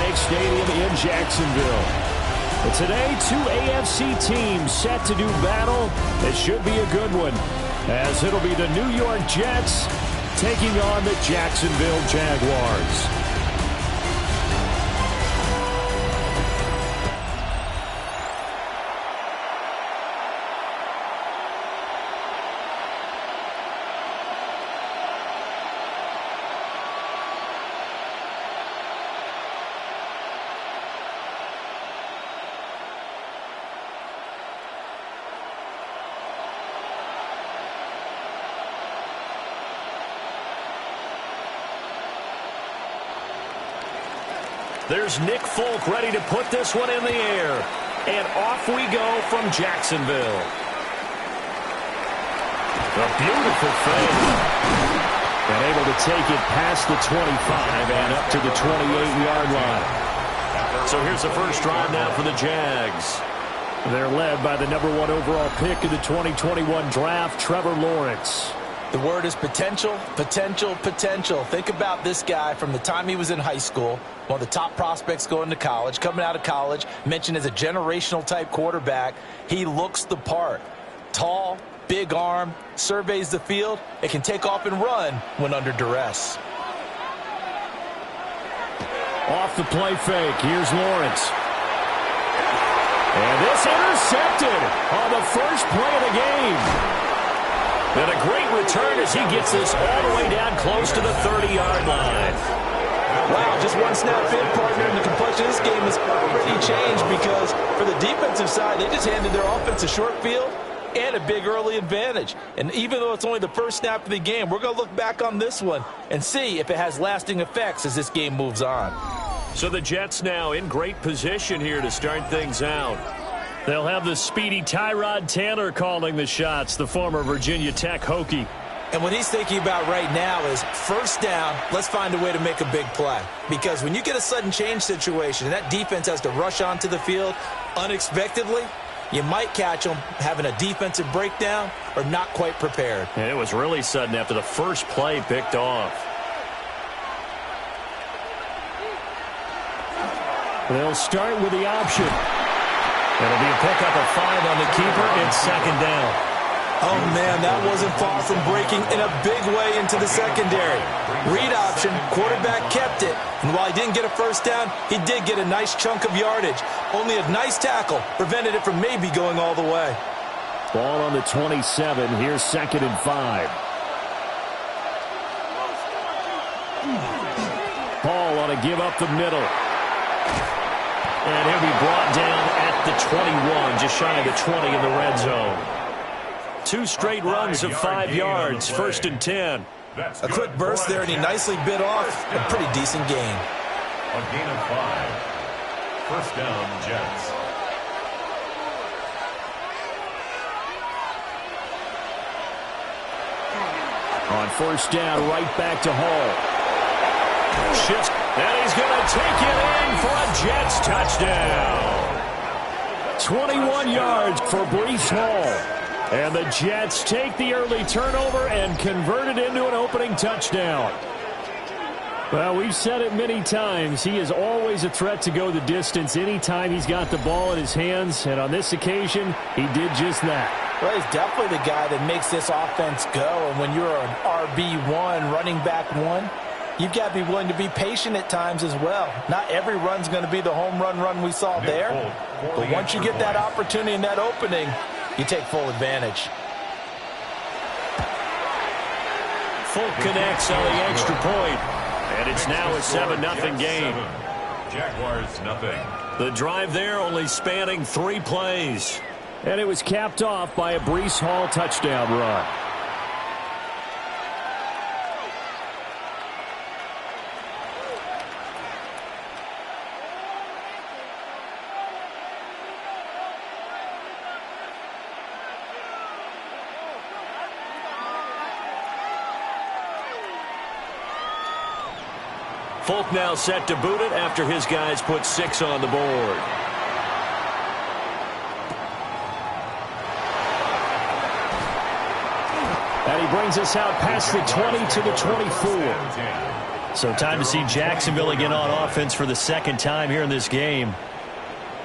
Bank Stadium in Jacksonville. And today, two AFC teams set to do battle. It should be a good one, as it'll be the New York Jets taking on the Jacksonville Jaguars. There's Nick Folk ready to put this one in the air. And off we go from Jacksonville. A beautiful fade. And able to take it past the 25 and up to the 28-yard line. So here's the first drive now for the Jags. They're led by the #1 overall pick in the 2021 draft, Trevor Lawrence. The word is potential, potential, potential. Think about this guy from the time he was in high school, one of the top prospects going to college, coming out of college, mentioned as a generational type quarterback. He looks the part. Tall, big arm, surveys the field. It can take off and run when under duress. Off the play fake, here's Lawrence. And this intercepted on the first play of the game. And a great return as he gets this all the way down close to the 30-yard line. Wow, just one snap in, partner, and the complexion of this game has already changed because for the defensive side, they just handed their offense a short field and a big early advantage. And even though it's only the first snap of the game, we're going to look back on this one and see if it has lasting effects as this game moves on. So the Jets now in great position here to start things out. They'll have the speedy Tyrod Taylor calling the shots, the former Virginia Tech Hokie. And what he's thinking about right now is first down, let's find a way to make a big play. Because when you get a sudden change situation and that defense has to rush onto the field unexpectedly, you might catch them having a defensive breakdown or not quite prepared. And it was really sudden after the first play picked off. They'll start with the option. It'll be a pickup of 5 on the keeper. It's second down. Oh, man, that wasn't far from breaking in a big way into the secondary. Read option, quarterback kept it. And while he didn't get a first down, he did get a nice chunk of yardage. Only a nice tackle prevented it from maybe going all the way. Ball on the 27. Here's 2nd and 5. Paul on a give up the middle. And he'll be brought down at the 21, just shy of the 20 in the red zone. 2 straight runs of 5 yards, 1st and 10. A quick burst there, and he nicely bit off a pretty decent gain. A gain of 5. First down, Jets. On first down, right back to Hall. Shifts, and he's going to take it in for a Jets touchdown. 21 yards for Breece Hall. And the Jets take the early turnover and convert it into an opening touchdown. Well, we've said it many times. He is always a threat to go the distance anytime he's got the ball in his hands. And on this occasion, he did just that. Well, he's definitely the guy that makes this offense go. And when you're an RB1, running back 1, you've got to be willing to be patient at times as well. Not every run's going to be the home run we saw there. But once you get that opportunity and that opening, you take full advantage. Folk connects on the extra point, and it's now a 7-0 game. Jaguars nothing. The drive there only spanning 3 plays. And it was capped off by a Breece Hall touchdown run. Folk now set to boot it after his guys put 6 on the board. And he brings us out past the 20 to the 24. So time to see Jacksonville again on offense for the second time here in this game.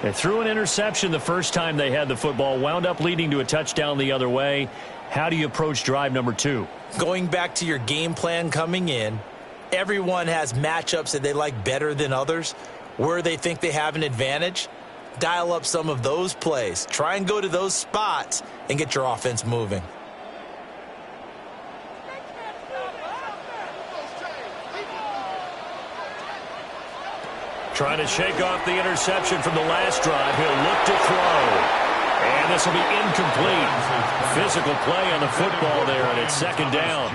They threw an interception the first time they had the football, wound up leading to a touchdown the other way. How do you approach drive number 2? Going back to your game plan coming in, everyone has matchups that they like better than others. Where they think they have an advantage, dial up some of those plays. Try and go to those spots and get your offense moving. Trying to shake off the interception from the last drive. He'll look to throw. And this will be incomplete. Physical play on the football there, and it's second down.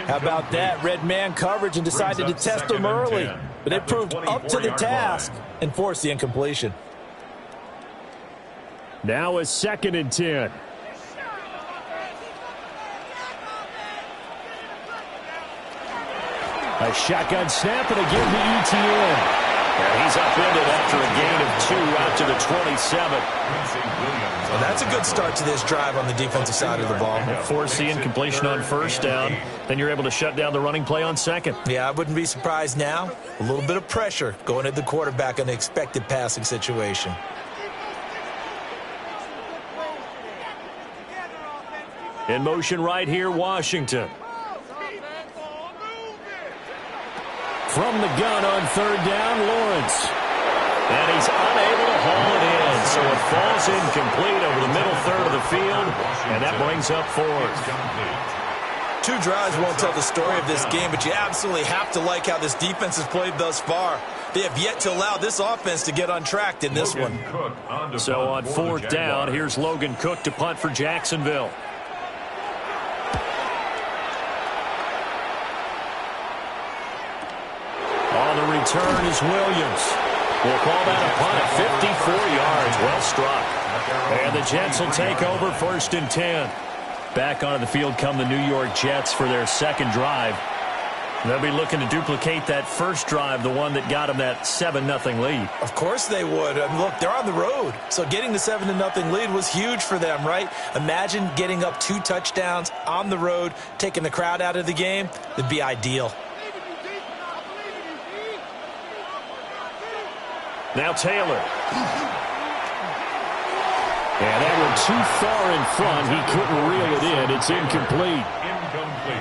How about that? Red man coverage and decided to test them early. But they proved up to the task and forced the incompletion. Now a 2nd and 10. A shotgun snap and again to ETN. And he's upended after a gain of 2 out to the 27. Well, that's a good start to this drive on the defensive side of the ball. Force the incompletion on first down. Then you're able to shut down the running play on second. Yeah, I wouldn't be surprised now. A little bit of pressure going at the quarterback in the expected passing situation. In motion right here, Washington. From the gun on 3rd down, Lawrence. And he's unable to haul it in. So it falls incomplete over the middle third of the field. And that brings up 4th. 2 drives won't tell the story of this game, but you absolutely have to like how this defense has played thus far. They have yet to allow this offense to get untracked in this one. So on 4th down, here's Logan Cook to punt for Jacksonville. On the return is Williams. We'll call that a punt at 54 yards. Well struck. And the Jets will take over 1st and 10. Back onto the field come the New York Jets for their second drive. They'll be looking to duplicate that first drive, the one that got them that 7-0 lead. Of course they would. I mean, look, they're on the road. So getting the 7-0 lead was huge for them, right? Imagine getting up 2 touchdowns on the road, taking the crowd out of the game. It'd be ideal. Now Taylor. And that one too far in front. He couldn't reel it in. It's incomplete.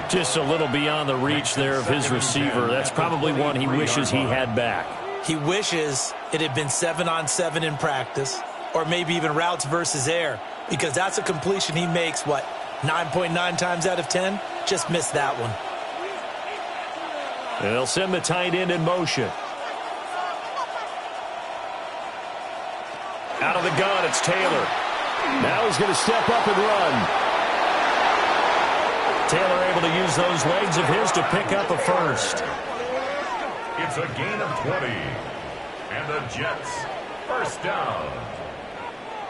Just a little beyond the reach there of his receiver. That's probably one he wishes he had back. He wishes it had been 7-on-7 in practice, or maybe even routes versus air, because that's a completion he makes, 9.9 times out of 10? Just missed that one. And they'll send the tight end in motion. Out of the gun, it's Taylor. Now he's going to step up and run. Taylor able to use those legs of his to pick up a first. It's a gain of 20. And the Jets, first down.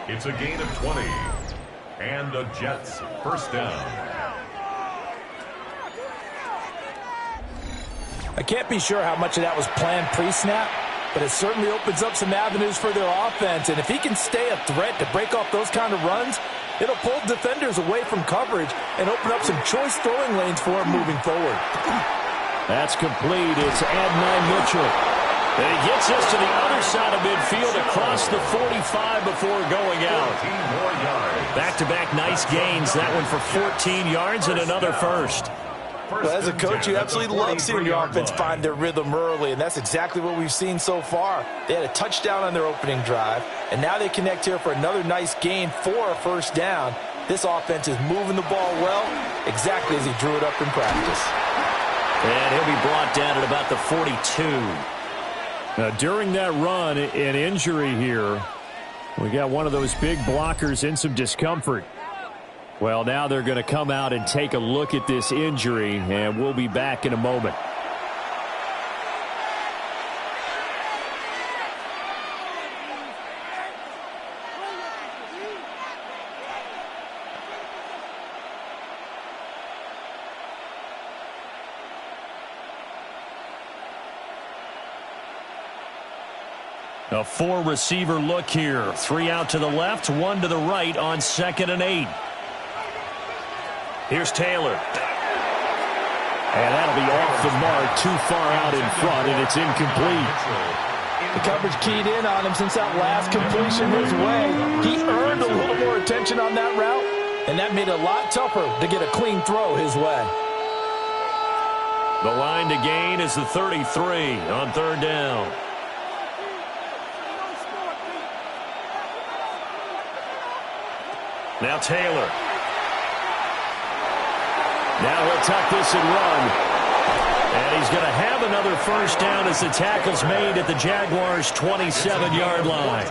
It's a gain of 20. And the Jets, first down. I can't be sure how much of that was planned pre-snap, but it certainly opens up some avenues for their offense. And if he can stay a threat to break off those kind of runs, it'll pull defenders away from coverage and open up some choice throwing lanes for him moving forward. That's complete. It's Adonai Mitchell. And he gets us to the other side of midfield across the 45 before going out. Back-to-back nice gains. That one for 14 yards and another first. Well, as a coach, you absolutely love seeing your offense find their rhythm early, and that's exactly what we've seen so far. They had a touchdown on their opening drive, and now they connect here for another nice gain for a first down. This offense is moving the ball well, exactly as he drew it up in practice. And he'll be brought down at about the 42. Now, during that run, an injury here. We got one of those big blockers in some discomfort. Well, now they're going to come out and take a look at this injury, and we'll be back in a moment. A 4-receiver look here. 3 out to the left, 1 to the right on 2nd and 8. Here's Taylor. And that'll be off the mark, too far out in front, and it's incomplete. The coverage keyed in on him since that last completion his way. He earned a little more attention on that route, and that made it a lot tougher to get a clean throw his way. The line to gain is the 33 on third down. Now Taylor. Now he'll tuck this and run. And he's going to have another first down as the tackle's made at the Jaguars' 27-yard line.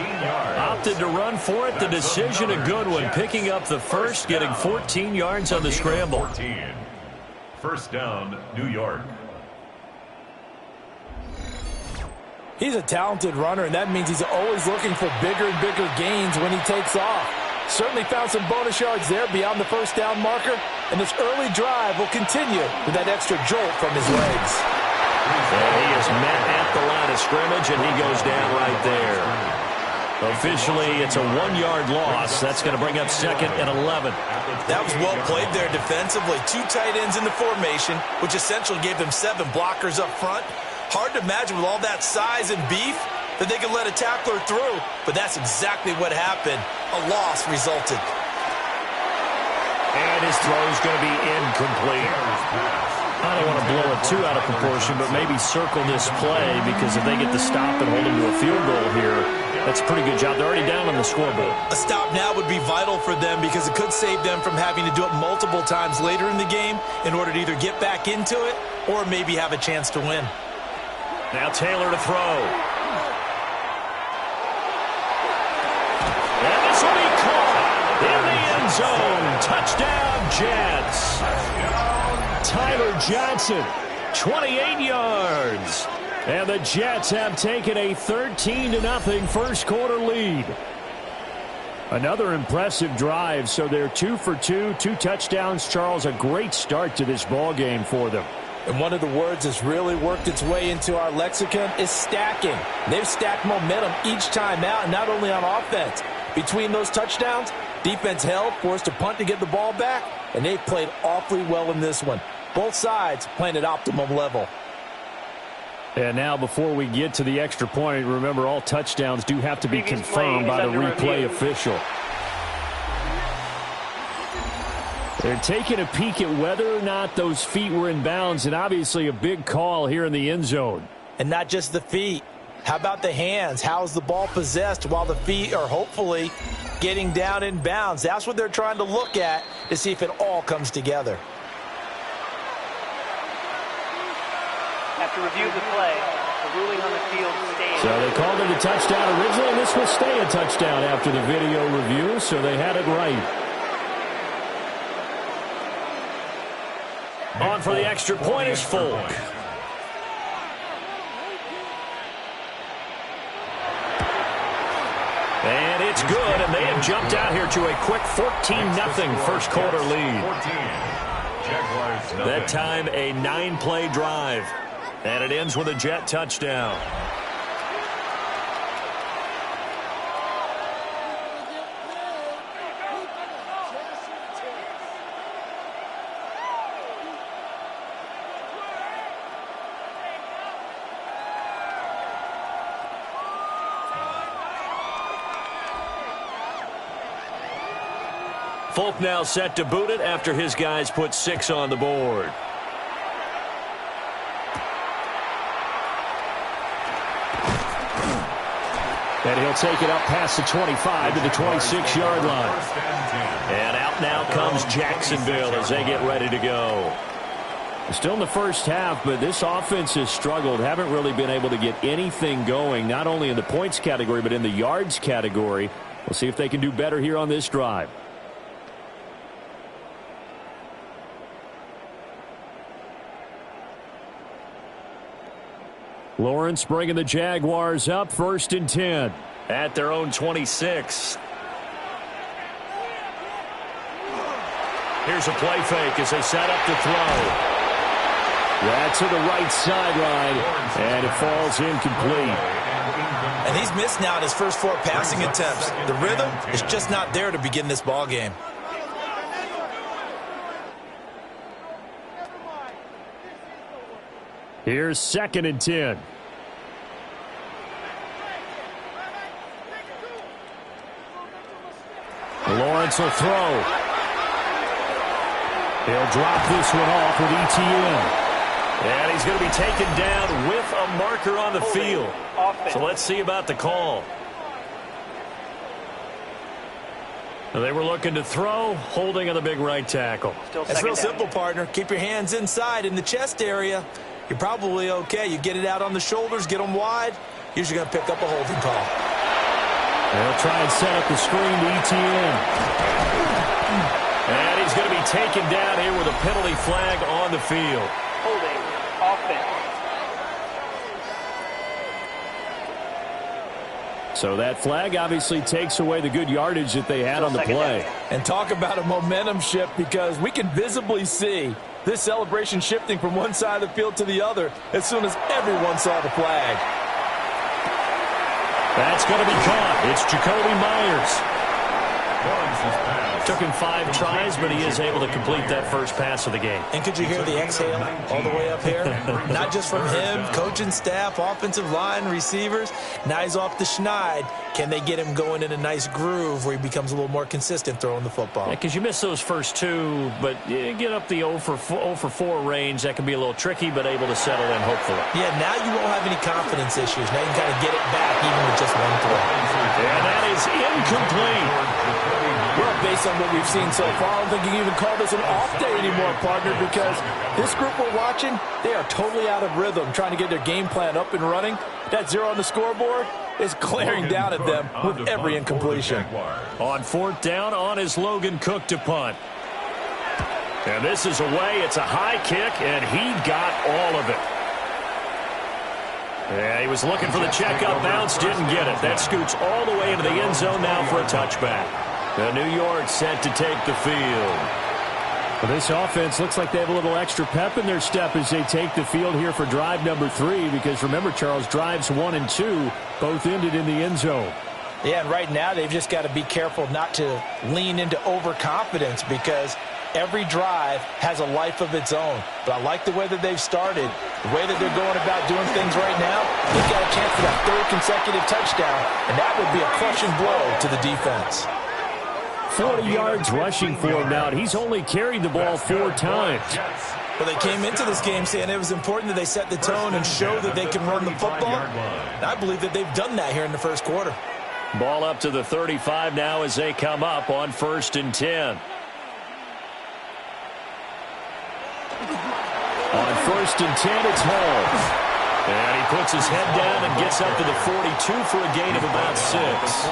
Opted to run for it. The decision a good one. Picking up the first, getting 14 yards on the scramble. First down, New York. He's a talented runner, and that means he's always looking for bigger and bigger gains when he takes off. Certainly found some bonus yards there beyond the first down marker, and this early drive will continue with that extra jolt from his legs. And he is met at the line of scrimmage, and he goes down right there. Officially, it's a 1-yard loss. That's going to bring up second and 11. That was well played there defensively. 2 tight ends in the formation, which essentially gave them 7 blockers up front. Hard to imagine with all that size and beef that they could let a tackler through, but that's exactly what happened. A loss resulted. And his throw is going to be incomplete. I don't want to blow it too out of proportion, but maybe circle this play, because if they get the stop and hold him to a field goal here, that's a pretty good job. They're already down on the scoreboard. A stop now would be vital for them, because it could save them from having to do it multiple times later in the game in order to either get back into it or maybe have a chance to win. Now Taylor to throw. And this will be caught in the end zone. Touchdown, Jets. Tyler Johnson, 28 yards. And the Jets have taken a 13-0 first quarter lead. Another impressive drive, so they're 2 for 2, 2 touchdowns. Charles, a great start to this ball game for them. And one of the words that's really worked its way into our lexicon is stacking. They've stacked momentum each time out, and not only on offense. Between those touchdowns, defense held, forced a punt to get the ball back, and they've played awfully well in this one. Both sides playing at optimum level. And now before we get to the extra point, remember all touchdowns do have to be confirmed by the replay official. They're taking a peek at whether or not those feet were in bounds, and obviously a big call here in the end zone. And not just the feet. How about the hands? How's the ball possessed while the feet are hopefully getting down in bounds? That's what they're trying to look at to see if it all comes together. After review of the play, the ruling on the field stands. So they called it a touchdown originally, and this will stay a touchdown after the video review, so they had it right. On for the extra point is Folk. And it's good, and they have jumped out here to a quick 14-0 first quarter lead. That time a 9-play drive, and it ends with a Jet touchdown. Folk now set to boot it after his guys put 6 on the board. And he'll take it up past the 25 to the 26-yard line. And out now comes Jacksonville as they get ready to go. Still in the first half, but this offense has struggled. Haven't really been able to get anything going, not only in the points category, but in the yards category. We'll see if they can do better here on this drive. Lawrence bringing the Jaguars up, 1st and 10 at their own 26. Here's a play fake as they set up to throw. That's to the right sideline, and it falls incomplete. And he's missed now in his first 4 passing attempts. The rhythm is just not there to begin this ball game. Here's 2nd and 10. Lawrence will throw. He'll drop this one off with ETN. And he's going to be taken down with a marker on the field. So let's see about the call. They were looking to throw, holding on the big right tackle. It's real simple, partner. Keep your hands inside in the chest area. You're probably okay. You get it out on the shoulders, get them wide. Usually going to pick up a holding call. They'll try and set up the screen to ETN. And he's going to be taken down here with a penalty flag on the field. Holding offense. So that flag obviously takes away the good yardage that they had on the play. And talk about a momentum shift, because we can visibly see this celebration shifting from one side of the field to the other as soon as everyone saw the flag. That's going to be caught. It's Jacoby Myers. Took him 5 tries, but he is able to complete that first pass of the game. And could you hear the exhale all the way up here? Not just from him, coaching staff, offensive line, receivers. Now he's off the schneid. Can they get him going in a nice groove where he becomes a little more consistent throwing the football? Yeah, because you miss those first 2, but you get up the 0 for 4 range. That can be a little tricky, but able to settle in, hopefully. Yeah, now you won't have any confidence issues. Now you can kind of get it back even with just one throw. And that is incomplete. Well, based on what we've seen so far, I don't think you can even call this an off day anymore, partner, because this group we're watching, they are totally out of rhythm, trying to get their game plan up and running. That 0 on the scoreboard is glaring down at them with every incompletion. On 4th down, on is Logan Cook to punt. And this is away. It's a high kick, and he got all of it. Yeah, he was looking for the checkup bounce, didn't get it. That scoots all the way into the end zone now for a touchback. The New York set to take the field. Well, this offense looks like they have a little extra pep in their step as they take the field here for drive number 3, because remember, Charles, drives 1 and 2 both ended in the end zone. Yeah, and right now they've just got to be careful not to lean into overconfidence, because every drive has a life of its own. But I like the way that they've started, the way that they're going about doing things right now. They've got a chance for that 3rd consecutive touchdown, and that would be a crushing blow to the defense. 40 yards rushing for him now, and he's only carried the ball 4 times. Well, they came into this game saying it was important that they set the tone and show that they can run the football. And I believe that they've done that here in the first quarter. Ball up to the 35 now as they come up on 1st and 10. On 1st and 10, it's Hall. And he puts his head down and gets up to the 42 for a gain of about 6.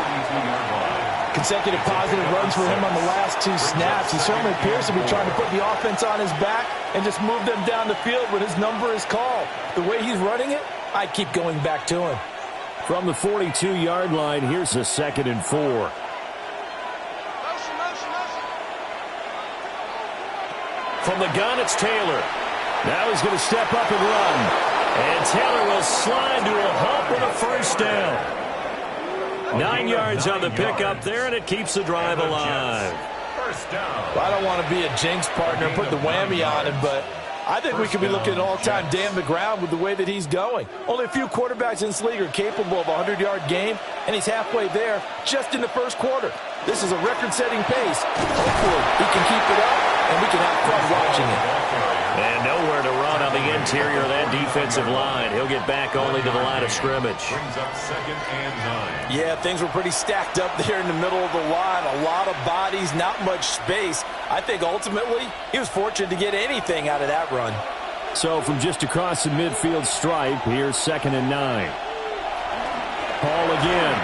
Consecutive positive runs for him on the last 2 snaps. He certainly appears to be trying to put the offense on his back and just move them down the field when his number is called. The way he's running it, I keep going back to him. From the 42-yard line, here's a 2nd and 4. From the gun, it's Taylor. Now he's going to step up and run. And Taylor will slide to a halt with a 1st down. 9 yards on the pickup there, and it keeps the drive alive. Well, I don't want to be a jinx, partner, put the whammy on him, but I think we could be looking at all-time Dan the ground with the way that he's going. Only a few quarterbacks in this league are capable of a 100-yard game, and he's halfway there just in the first quarter. This is a record-setting pace. Hopefully, he can keep it up, and we can have fun watching it. And nowhere to run on the interior of that defensive line. He'll get back only to the line of scrimmage. Brings up 2nd and 9. Yeah, things were pretty stacked up there in the middle of the line. A lot of bodies, not much space. I think ultimately he was fortunate to get anything out of that run. So from just across the midfield stripe, here's 2nd and 9. Paul again.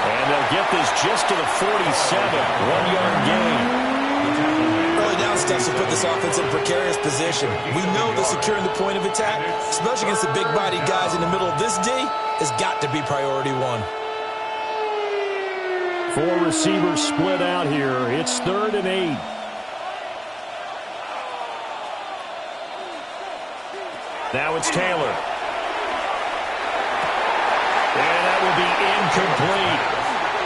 And they'll get this just to the 47. 1-yard gain. Early down steps to put this offense in a precarious position. We know that securing the point of attack, especially against the big-bodied guys in the middle of this D, has got to be priority 1. 4 receivers split out here. It's 3rd and 8. Now it's Taylor. And that will be incomplete.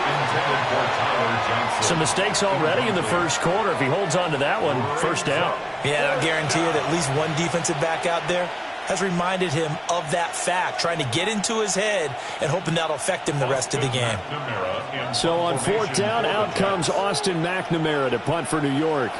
Intended for Tyler Johnson. Some mistakes already in the first quarter. If he holds on to that one, first down. Yeah, I guarantee you that at least one defensive back out there has reminded him of that fact, trying to get into his head and hoping that'll affect him the rest of the game. So on fourth down, out comes Austin McNamara to punt for New York.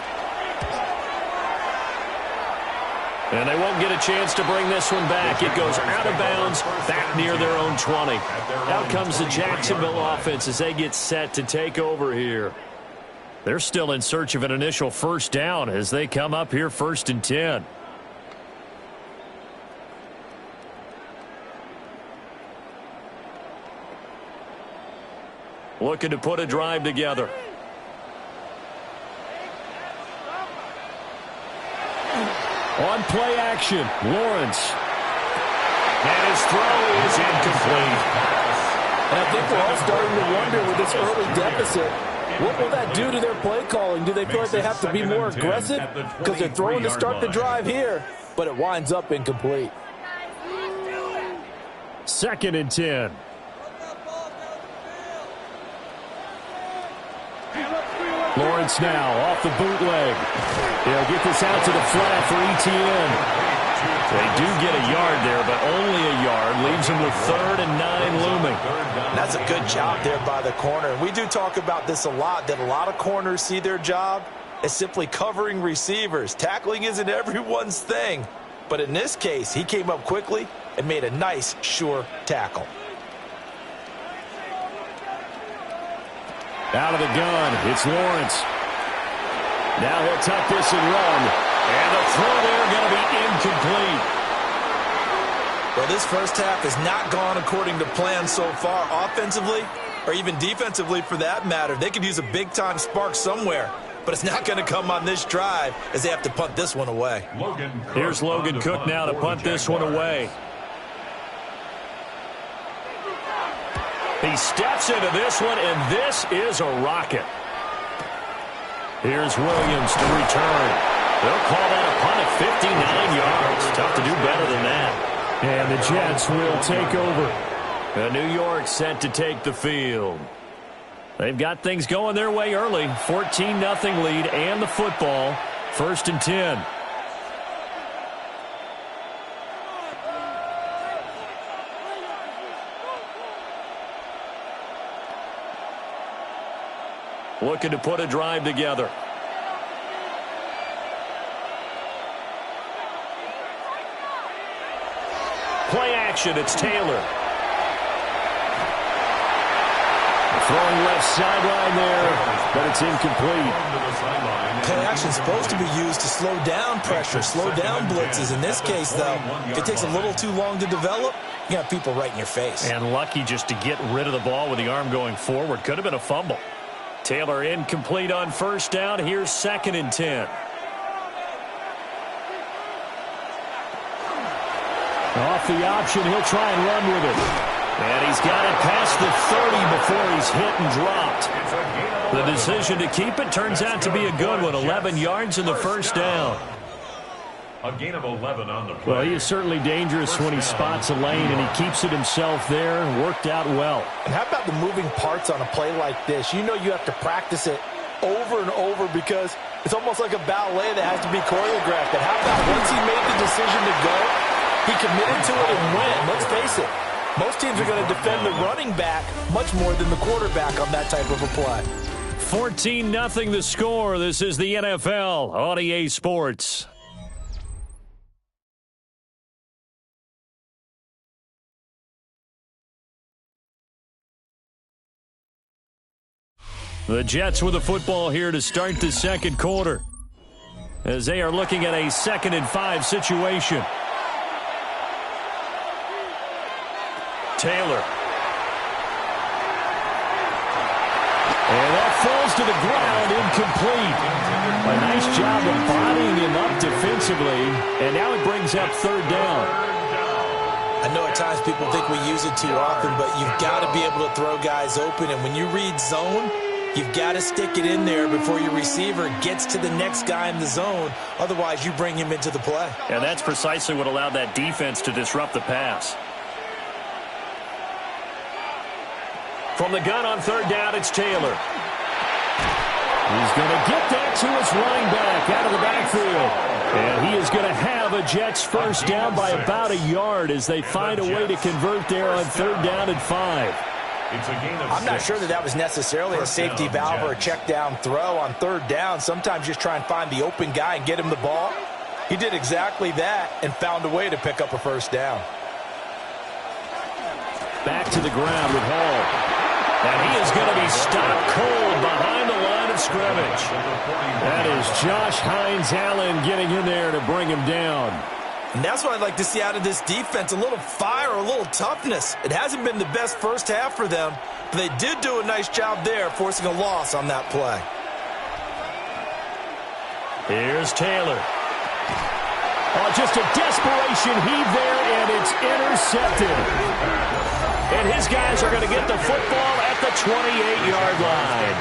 And they won't get a chance to bring this one back. It goes out of bounds, back near their own 20. Out comes the Jacksonville offense as they get set to take over here. They're still in search of an initial first down as they come up here 1st and 10. Looking to put a drive together. On play action, Lawrence. And his throw is incomplete. And I think we're all starting to wonder with this early deficit, what will that do to their play calling? Do they feel like they have to be more aggressive? Because they're throwing to start the drive here, but it winds up incomplete. 2nd and 10. Lawrence now off the bootleg. They'll get this out to the flat for ETN. They do get a yard there, but only a yard. Leaves them with 3rd and 9 looming. That's a good job there by the corner. And we do talk about this a lot, that a lot of corners see their job as simply covering receivers. Tackling isn't everyone's thing. But in this case, he came up quickly and made a nice, sure tackle. Out of the gun, it's Lawrence. Now he'll tuck this and run. And the throw there going to be incomplete. Well, this first half has not gone according to plan so far offensively, or even defensively for that matter. They could use a big-time spark somewhere, but it's not going to come on this drive as they have to punt this one away. Here's Logan Cook now to punt this one away. He steps into this one, and this is a rocket. Here's Williams to return. They'll call that a punt at 59 yards. Tough to do better than that. And the Jets will take over. And New York set to take the field. They've got things going their way early. 14-0 lead and the football. 1st and 10. Looking to put a drive together. Play action, it's Taylor. Throwing left sideline there, but it's incomplete. Play action is supposed to be used to slow down pressure, slow down blitzes. In this case, though, if it takes a little too long to develop, you got people right in your face. And lucky just to get rid of the ball with the arm going forward. Could have been a fumble. Taylor incomplete on 1st down. Here's 2nd and 10. Off the option, he'll try and run with it. And he's got it past the 30 before he's hit and dropped. The decision to keep it turns out to be a good one. 11 yards in the first down. A gain of 11 on the play. Well, he is certainly dangerous when he spots a lane, and he keeps it himself there. Worked out well. And how about the moving parts on a play like this? You know you have to practice it over and over because it's almost like a ballet that has to be choreographed. And how about once he made the decision to go, he committed to it and went. Let's face it, most teams are going to defend the running back much more than the quarterback on that type of a play. 14-0 the score. This is the NFL on EA Sports. The Jets with the football here to start the second quarter, as they are looking at a 2nd and 5 situation. Taylor. And that falls to the ground, incomplete. A nice job of bodying him up defensively, and now it brings up 3rd down. I know at times people think we use it too often, but you've got to be able to throw guys open, and when you read zone, you've got to stick it in there before your receiver gets to the next guy in the zone. Otherwise, you bring him into the play. And that's precisely what allowed that defense to disrupt the pass. From the gun on 3rd down, it's Taylor. He's going to get that to his running back out of the backfield. And he is going to have a Jets first down by about a yard as they find a way to convert there on 3rd down and 5. I'm not sure that was necessarily a safety valve or a check down throw on 3rd down. Sometimes just try and find the open guy and get him the ball. He did exactly that and found a way to pick up a first down. Back to the ground with Hall. And he is going to be stopped cold behind the line of scrimmage. That is Josh Hines-Allen getting in there to bring him down. And that's what I'd like to see out of this defense, a little fire, a little toughness. It hasn't been the best first half for them, but they did do a nice job there, forcing a loss on that play. Here's Taylor. Oh, just a desperation heave there, and it's intercepted. And his guys are going to get the football at the 28-yard line.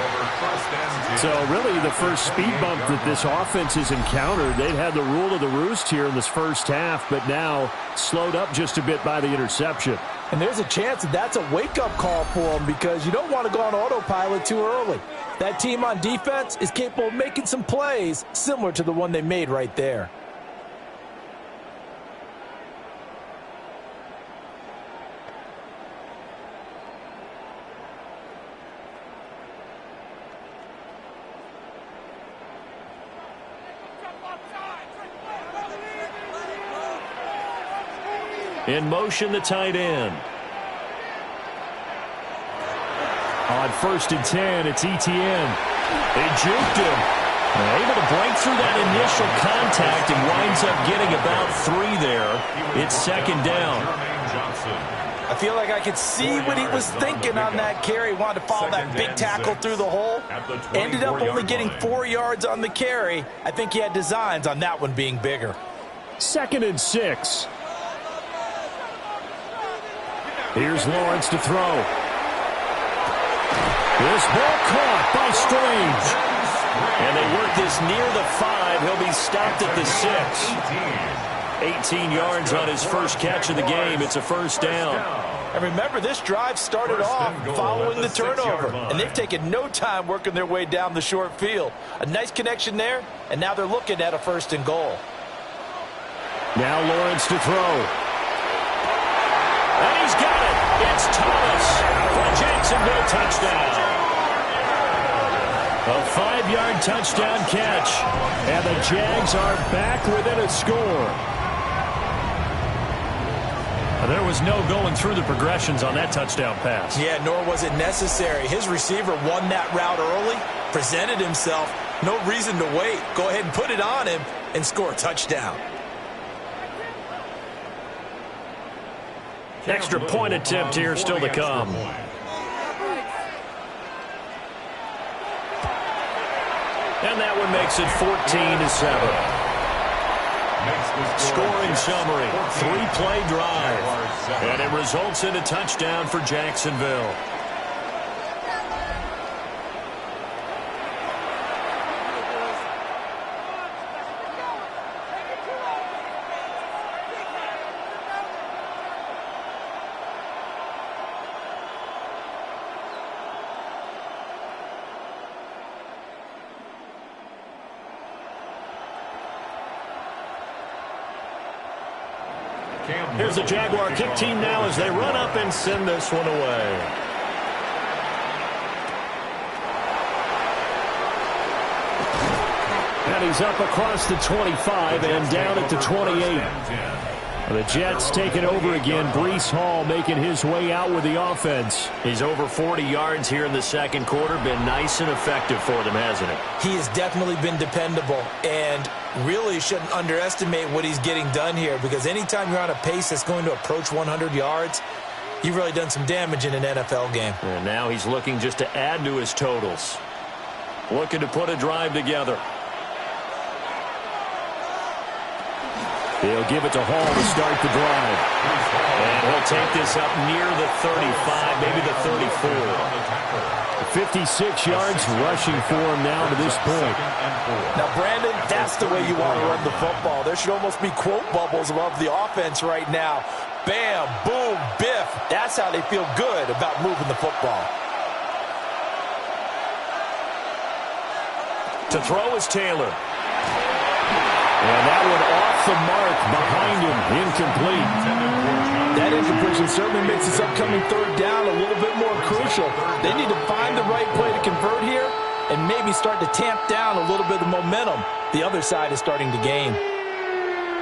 So really the first speed bump that this offense has encountered, they'd had the rule of the roost here in this first half, but now slowed up just a bit by the interception. And there's a chance that that's a wake-up call for them because you don't want to go on autopilot too early. That team on defense is capable of making some plays similar to the one they made right there. In motion, the tight end. On 1st and 10, it's Etienne. They juked him. They're able to break through that initial contact and winds up getting about 3 there. It's 2nd down. I feel like I could see what he was thinking on that carry. Wanted to follow that big tackle through the hole. Ended up only getting 4 yards on the carry. I think he had designs on that one being bigger. 2nd and 6. Here's Lawrence to throw. This ball caught by Strange. And they work this near the 5. He'll be stopped at the 6. 18 yards on his first catch of the game. It's a first down. And remember, this drive started off following the turnover. And they've taken no time working their way down the short field. A nice connection there, and now they're looking at a 1st and goal. Now Lawrence to throw. And he's got it. It's Thomas for a Jacksonville touchdown. A 5-yard touchdown catch. And the Jags are back within a score. There was no going through the progressions on that touchdown pass. Yeah, nor was it necessary. His receiver won that route early, presented himself. No reason to wait. Go ahead and put it on him and score a touchdown. Extra point attempt here still to come. And that one makes it 14-7. Scoring summary, 3-play drive. And it results in a touchdown for Jacksonville. Here's the Jaguar kick team now as they run up and send this one away. And he's up across the 25 and down at the 28. The Jets take it over again. Breece Hall making his way out with the offense. He's over 40 yards here in the second quarter. Been nice and effective for them, hasn't he? He has definitely been dependable, and really shouldn't underestimate what he's getting done here, because anytime you're on a pace that's going to approach 100 yards, you've really done some damage in an NFL game. And now he's looking just to add to his totals. Looking to put a drive together. He'll give it to Hall to start the drive. And he'll take this up near the 35, maybe the 34. 56 yards rushing for him now to this point. Now, Brandon, that's the way you want to run the football. There should almost be quote bubbles above the offense right now. Bam, boom, biff. That's how they feel good about moving the football. To throw is Taylor. And that one off the mark behind him, incomplete. That incompletion certainly makes this upcoming third down a little bit more crucial. They need to find the right play to convert here and maybe start to tamp down a little bit of momentum the other side is starting to gain.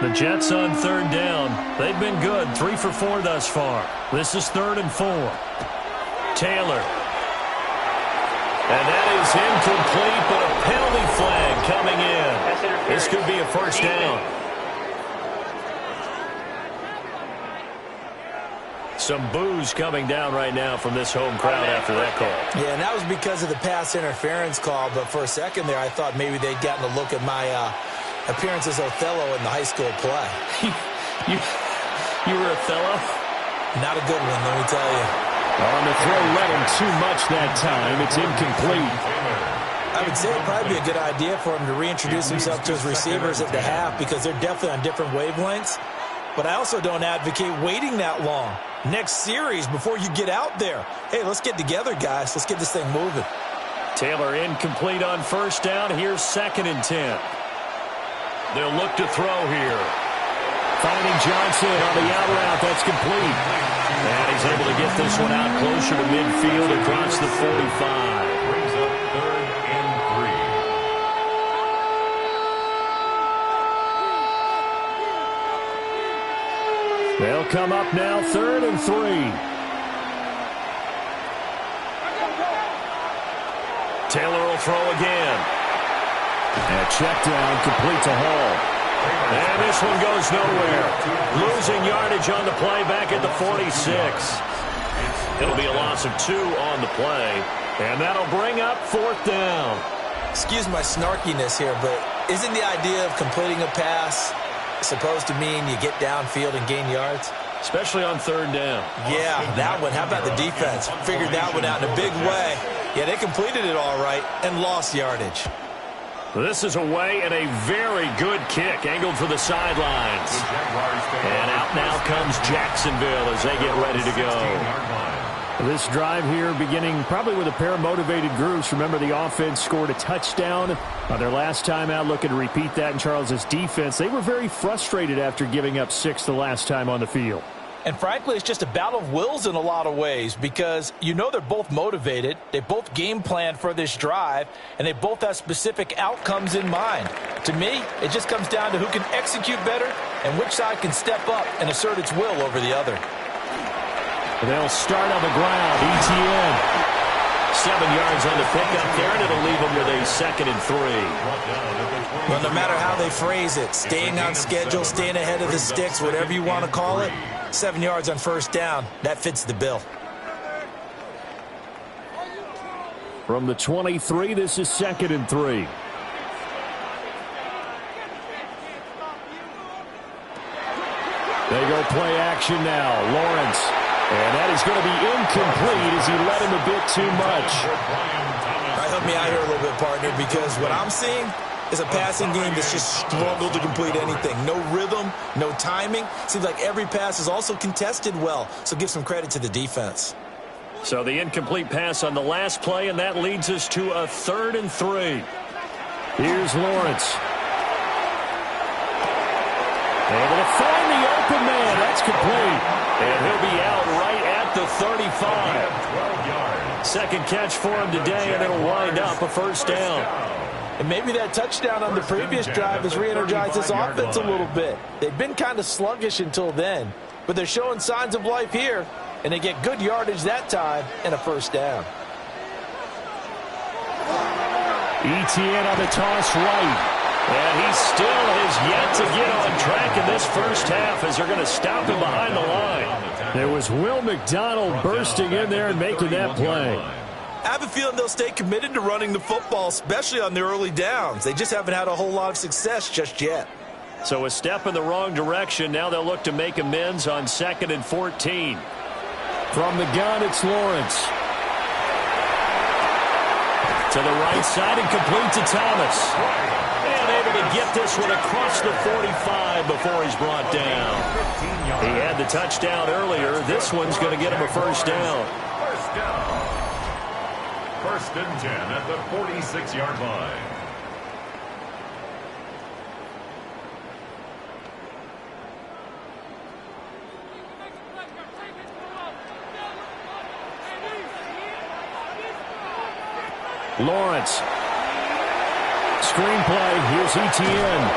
The Jets on third down. They've been good, 3 for 4 thus far. This is 3rd and 4. Taylor. And that is incomplete, but a penalty flag coming in. This could be a first down. Some boos coming down right now from this home crowd after that call. Yeah, and that was because of the pass interference call, but for a second there I thought maybe they'd gotten a look at my appearance as Othello in the high school play. You were Othello? Not a good one, let me tell you. On the throw, let him too much that time. It's incomplete. I would say it'd probably be a good idea for him to reintroduce himself to his receivers at the half because they're definitely on different wavelengths. But I also don't advocate waiting that long. Next series before you get out there. Hey, let's get together, guys. Let's get this thing moving. Taylor incomplete on first down. Here's 2nd and 10. They'll look to throw here. Finding Johnson on the out route. That's complete. And he's able to get this one out closer to midfield across the 45. Brings up 3rd and 3. They'll come up now 3rd and 3. Taylor will throw again. And check down, complete to Hall. And this one goes nowhere. Losing yardage on the play back at the 46. It'll be a loss of 2 on the play. And that'll bring up 4th down. Excuse my snarkiness here, but isn't the idea of completing a pass supposed to mean you get downfield and gain yards? Especially on 3rd down. Yeah, that one. How about the defense? Figured that one out in a big way. Yeah, they completed it all right and lost yardage. This is away and a very good kick, angled for the sidelines. And out now comes Jacksonville as they get ready to go. This drive here beginning probably with a pair of motivated groups. Remember, the offense scored a touchdown on their last time out. Looking to repeat that in Charles' defense. They were very frustrated after giving up 6 the last time on the field. And frankly, it's just a battle of wills in a lot of ways because you know they're both motivated. They both game planned for this drive, and they both have specific outcomes in mind. To me, it just comes down to who can execute better and which side can step up and assert its will over the other. They'll start on the ground. ETN. 7 yards on the pickup there, and it'll leave them with a 2nd and 3. Well, no matter how they phrase it, staying on schedule, staying ahead of the sticks, whatever you want to call it, 7 yards on first down, that fits the bill. From the 23, this is 2nd and 3. They go play action now. Lawrence. And that is going to be incomplete as he let him a bit too much. All right, help me out here a little bit, partner, because what I'm seeing is a passing game that's just struggled to complete anything. No rhythm, no timing. Seems like every pass is also contested well, so give some credit to the defense. So the incomplete pass on the last play, and that leads us to a 3rd and 3. Here's Lawrence. Able to find the open man. That's complete. And he'll be out right at the 35. 12 yards. Second catch for him today, and it'll wind up a first down. And maybe that touchdown on the previous drive has re-energized this offense a little bit. They've been kind of sluggish until then, but they're showing signs of life here, and they get good yardage that time and a first down. ETN on the toss right. And he still has yet to get on track in this first half as they're going to stop him behind the line. There was Will McDonald bursting in there and making that play. I have a feeling they'll stay committed to running the football, especially on their early downs. They just haven't had a whole lot of success just yet. So a step in the wrong direction. Now they'll look to make amends on 2nd and 14. From the gun, it's Lawrence. To the right side and complete to Thomas. And able to get this one across the 45 before he's brought down. He had the touchdown earlier. This one's going to get him a first down. First and 10 at the 46-yard line. Lawrence. Screenplay. Here's Etienne.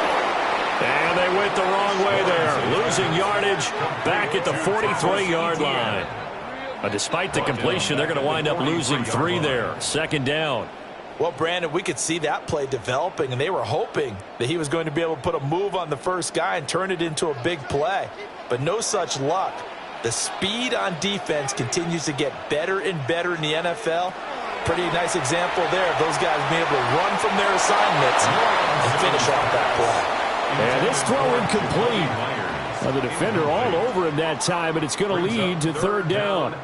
And they went the wrong way there. Losing yardage back at the 43-yard line. Despite the completion, they're going to wind up losing 3 there. 2nd down. Well, Brandon, we could see that play developing, and they were hoping that he was going to be able to put a move on the first guy and turn it into a big play. But no such luck. The speed on defense continues to get better and better in the NFL. Pretty nice example there of those guys being able to run from their assignments and finish off that play. And this throw incomplete. The defender all over him that time, but it's going to lead to 3rd down.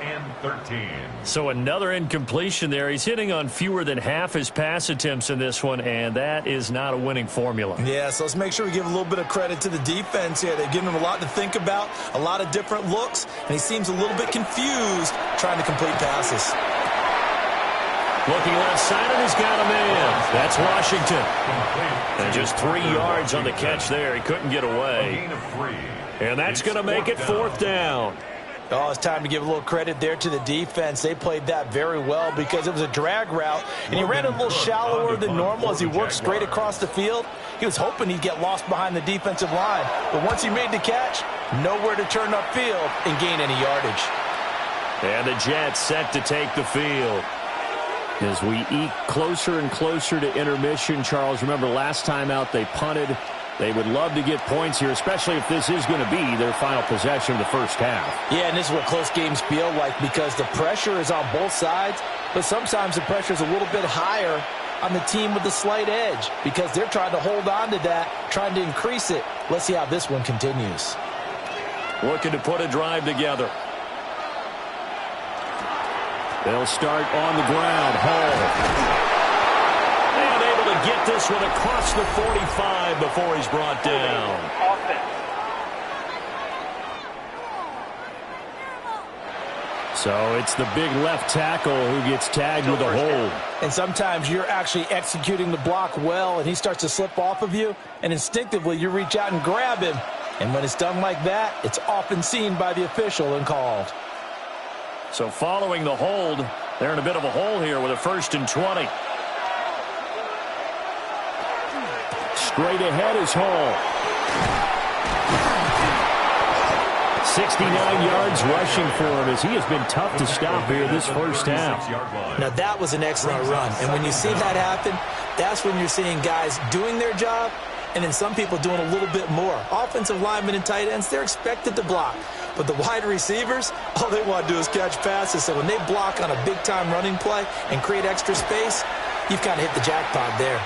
So another incompletion there. He's hitting on fewer than half his pass attempts in this one, and that is not a winning formula. Yeah, so let's make sure we give a little bit of credit to the defense here. They've given him a lot to think about, a lot of different looks, and he seems a little bit confused trying to complete passes. Looking left side, and he's got a man. That's Washington. And just 3 yards on the catch there. He couldn't get away. And that's going to make it 4th down. Oh, it's time to give a little credit there to the defense. They played that very well because it was a drag route, and he ran a little shallower than normal as he worked straight across the field. He was hoping he'd get lost behind the defensive line. But once he made the catch, nowhere to turn upfield and gain any yardage. And the Jets set to take the field. As we eke closer and closer to intermission, Charles, remember last time out they punted. They would love to get points here, especially if this is going to be their final possession of the first half. Yeah, and this is what close games feel like because the pressure is on both sides, but sometimes the pressure is a little bit higher on the team with the slight edge because they're trying to hold on to that, trying to increase it. Let's see how this one continues. Looking to put a drive together. They'll start on the ground. Hall. And able to get this one across the 45 before he's brought down. So it's the big left tackle who gets tagged with a hold. And sometimes you're actually executing the block well, and he starts to slip off of you, and instinctively you reach out and grab him. And when it's done like that, it's often seen by the official and called. So following the hold, they're in a bit of a hole here with a 1st and 20. Straight ahead is Hall. 69 yards rushing for him as he has been tough to stop here this first half. Now that was an excellent run. And when you see that happen, that's when you're seeing guys doing their job and then some people doing a little bit more. Offensive linemen and tight ends, they're expected to block. But the wide receivers, all they want to do is catch passes. So when they block on a big-time running play and create extra space, you've kind of hit the jackpot there.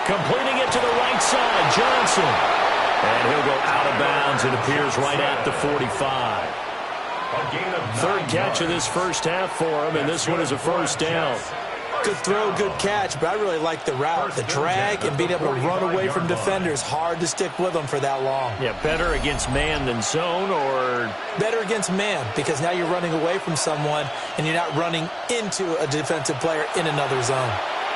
Completing it to the right side, Johnson. And he'll go out of bounds. It appears right at the 45. 3rd catch of this first half for him, and this one is a 1st down. Good throw, good catch, but I really like the route. The drag and being able to run away from defenders. Hard to stick with them for that long. Yeah, better against man than zone, or? Better against man, because now you're running away from someone and you're not running into a defensive player in another zone.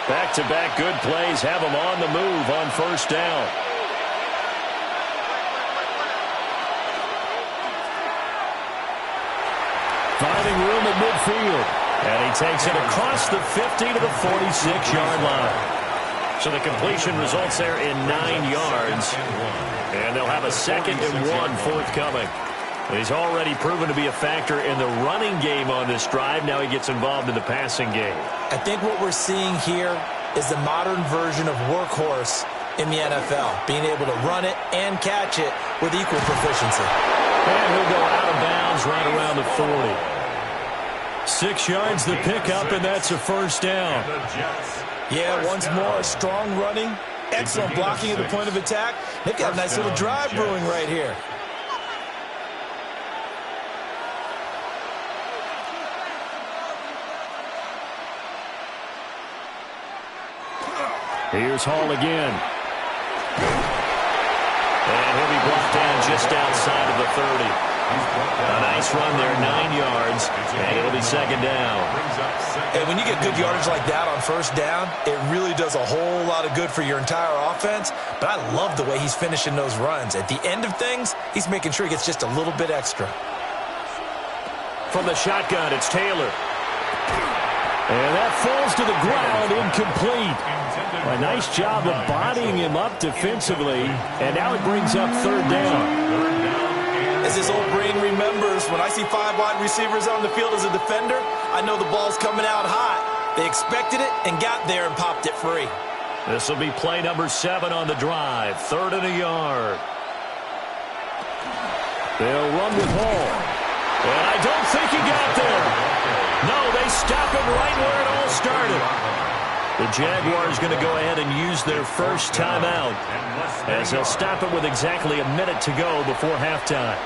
Back-to-back good plays have him on the move on 1st down. Finding room at midfield. And he takes it across the 50 to the 46-yard line. So the completion results there in 9 yards. And they'll have a 2nd and 1 forthcoming. He's already proven to be a factor in the running game on this drive. Now he gets involved in the passing game. I think what we're seeing here is the modern version of workhorse in the NFL. Being able to run it and catch it with equal proficiency. And he'll go out of bounds right around the 40. 6 yards the pickup, and that's a 1st down. Yeah, once more, strong running, excellent blocking at the point of attack. They've got a nice little drive brewing right here. Here's Hall again. And he'll be brought down just outside of the 30. A nice run there, 9 yards, and it'll be 2nd down. And when you get good yardage like that on 1st down, it really does a whole lot of good for your entire offense. But I love the way he's finishing those runs. At the end of things, he's making sure he gets just a little bit extra. From the shotgun, it's Taylor. And that falls to the ground, incomplete. A nice job of bodying him up defensively, and now it brings up third down. As his old brain remembers, when I see 5 wide receivers on the field as a defender, I know the ball's coming out hot. They expected it and got there and popped it free. This will be play number 7 on the drive. 3rd and a yard. They'll run with Hall. And I don't think he got there. No, they stop him right where it all started. The Jaguars going to go ahead and use their first timeout as they'll stop it with exactly a minute to go before halftime.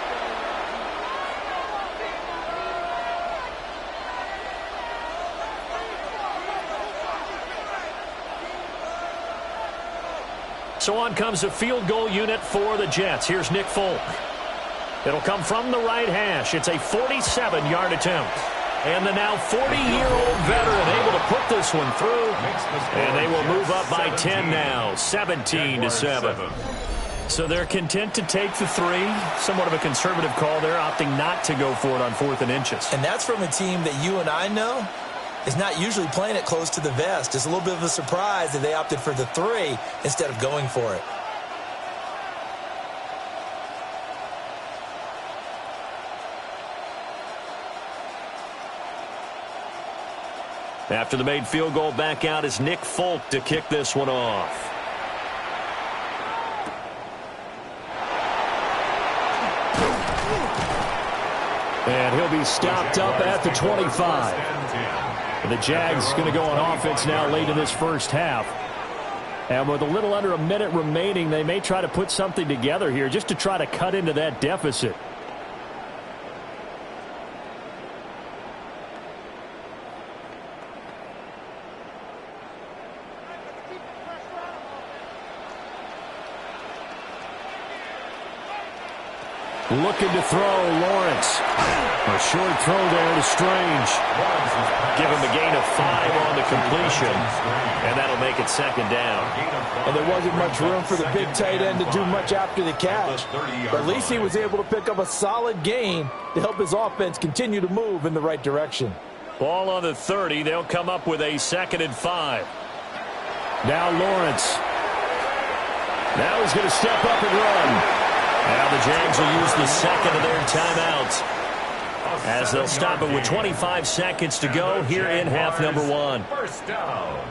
So on comes a field goal unit for the Jets. Here's Nick Folk. It'll come from the right hash. It's a 47-yard attempt. And the now 40-year-old veteran able to put this one through. And they will move up by 10 now, 17-7. So they're content to take the 3. Somewhat of a conservative call there, opting not to go for it on 4th and inches. And that's from a team that you and I know is not usually playing it close to the vest. It's a little bit of a surprise that they opted for the 3 instead of going for it. After the made field goal, back out is Nick Folk to kick this one off. And he'll be stopped up at the 25. The Jags going to go on offense now late in this first half. And with a little under a minute remaining, they may try to put something together here just to try to cut into that deficit. Looking to throw, Lawrence. A short throw there to Strange. Give him a gain of 5 on the completion. And that'll make it 2nd down. And there wasn't much room for the big tight end to do much after the catch. But at least he was able to pick up a solid gain to help his offense continue to move in the right direction. Ball on the 30. They'll come up with a 2nd and 5. Now Lawrence. Now he's going to step up and run. Now the Jags will use the 2nd of their timeouts as they'll stop it with 25 seconds to go here in half number 1.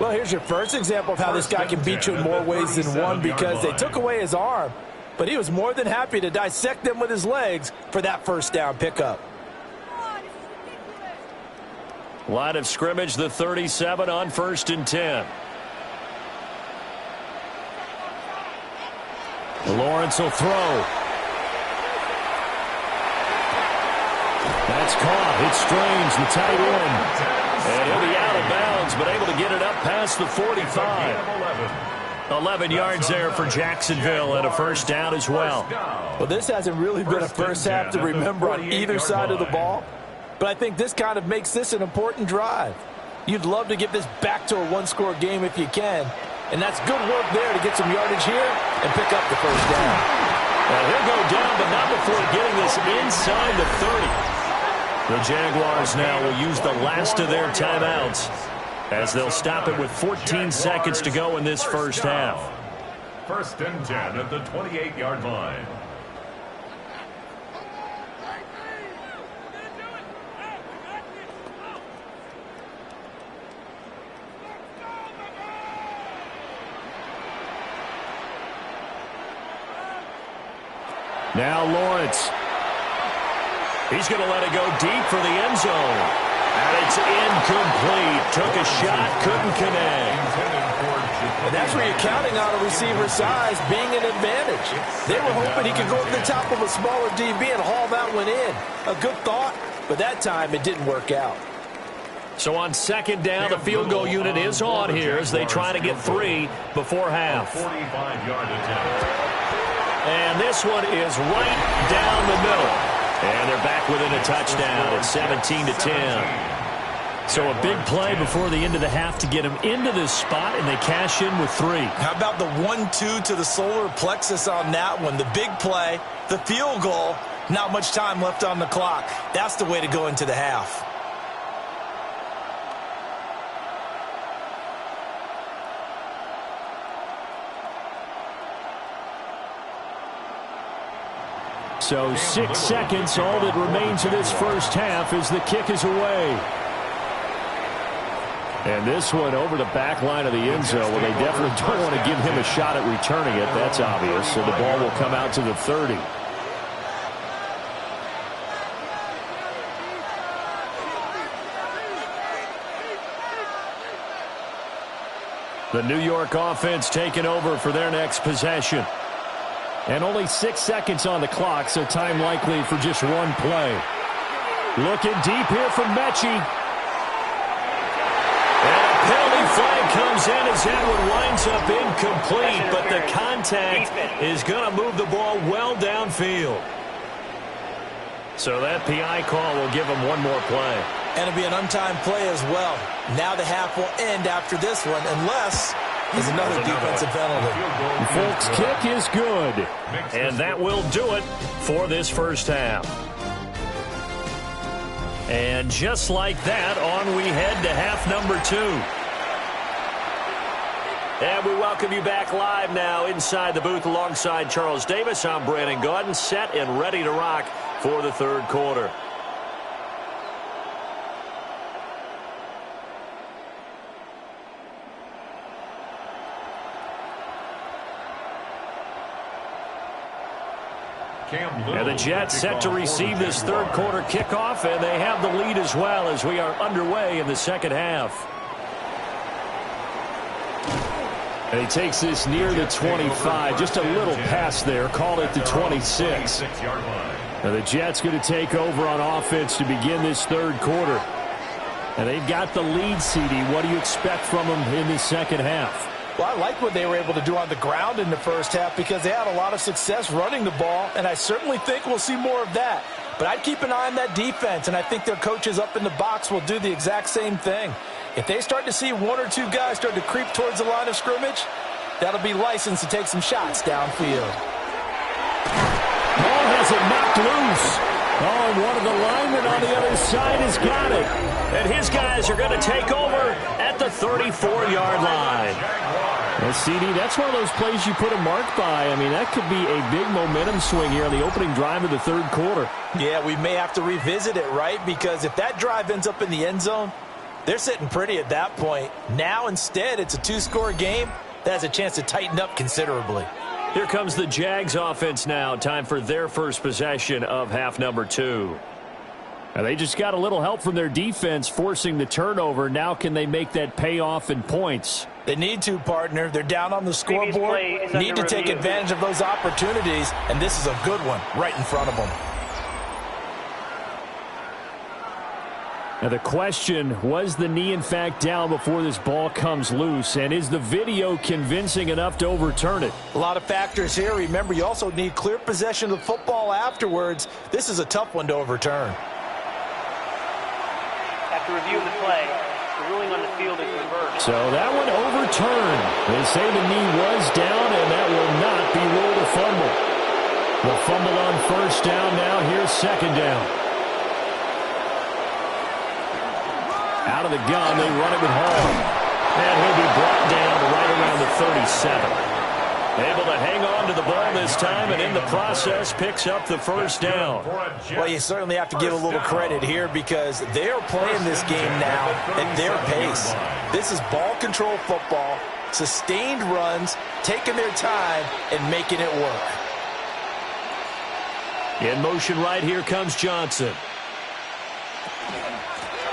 Well, here's your first example of how this guy can beat you in more ways than one, because they took away his arm, but he was more than happy to dissect them with his legs for that first down pickup. Line of scrimmage, the 37 on 1st and 10. Lawrence will throw. That's caught. It's Strange, the tight end. And he'll be out of bounds, but able to get it up past the 45. 11 yards there for Jacksonville and a first down as well. Well, this hasn't really been a first half to remember on either side of the ball, but I think this kind of makes this an important drive. You'd love to get this back to a one-score game if you can, and that's good work there to get some yardage here and pick up the first down. Well, he'll go down, but not before getting this inside the 30. The Jaguars now will use the last of their timeouts as they'll stop it with 14 seconds to go in this first half. 1st and 10 at the 28-yard line. Now Lawrence. He's going to let it go deep for the end zone. And it's incomplete. Took a shot, couldn't connect. And that's where you're counting on a receiver's size being an advantage. They were hoping he could go to the top of a smaller DB and haul that one in. A good thought, but that time it didn't work out. So on 2nd down, the field goal unit is on here as they try to get 3 before half. 45-yard attempt. And this one is right down the middle. And they're back within a touchdown at 17-10. So a big play before the end of the half to get them into this spot, and they cash in with 3. How about the 1-2 to the solar plexus on that one? The big play, the field goal, not much time left on the clock. That's the way to go into the half. So 6 seconds, all that remains of this first half as the kick is away. And this one over the back line of the end zone. Well, they definitely don't want to give him a shot at returning it. That's obvious. So the ball will come out to the 30. The New York offense taking over for their next possession. And only 6 seconds on the clock, so time likely for just one play. Looking deep here from Mechie. And a penalty flag comes in as that one winds up incomplete, but the contact is going to move the ball well downfield. So that PI call will give them one more play. And it'll be an untimed play as well. Now the half will end after this one, unless there's another defensive penalty. Folks, kick is good. And that will do it for this first half. And just like that, on we head to half number 2. And we welcome you back live now inside the booth alongside Charles Davis. I'm Brandon Gaudin, set and ready to rock for the third quarter. And the Jets set to receive this third quarter kickoff, and they have the lead as well as we are underway in the second half. And he takes this near the 25, just a little pass there, call it the 26. And the Jets going to take over on offense to begin this third quarter. And they've got the lead, CD. What do you expect from them in the second half? Well, I like what they were able to do on the ground in the first half because they had a lot of success running the ball, and I certainly think we'll see more of that. But I'd keep an eye on that defense, and I think their coaches up in the box will do the exact same thing. If they start to see one or two guys start to creep towards the line of scrimmage, that'll be licensed to take some shots downfield. Ball has it knocked loose. Oh, and one of the linemen on the other side has got it. And his guys are going to take over at the 34-yard line. Well, CD, that's one of those plays you put a mark by. I mean, that could be a big momentum swing here on the opening drive of the third quarter. Yeah, we may have to revisit it, right? Because if that drive ends up in the end zone, they're sitting pretty at that point. Now, instead, it's a two-score game. That has a chance to tighten up considerably. Here comes the Jags offense now. Time for their first possession of half number 2. And they just got a little help from their defense forcing the turnover. Now can they make that pay off in points? They need to, partner. They're down on the scoreboard. Need to take advantage of those opportunities, and this is a good one right in front of them. Now the question, was the knee in fact down before this ball comes loose? And is the video convincing enough to overturn it? A lot of factors here. Remember, you also need clear possession of the football afterwards. This is a tough one to overturn. After reviewing the play, the ruling on the field is reversed. So that one overturned. They say the knee was down, and that will not be ruled a fumble. The fumble on first down now. Here's second down. Out of the gun, they run it with Hall. And he'll be brought down right around the 37. Able to hang on to the ball this time, and in the process picks up the first down. Well, you certainly have to give a little credit here because they are playing this game now at their pace. This is ball control football, sustained runs, taking their time, and making it work. In motion right here comes Johnson.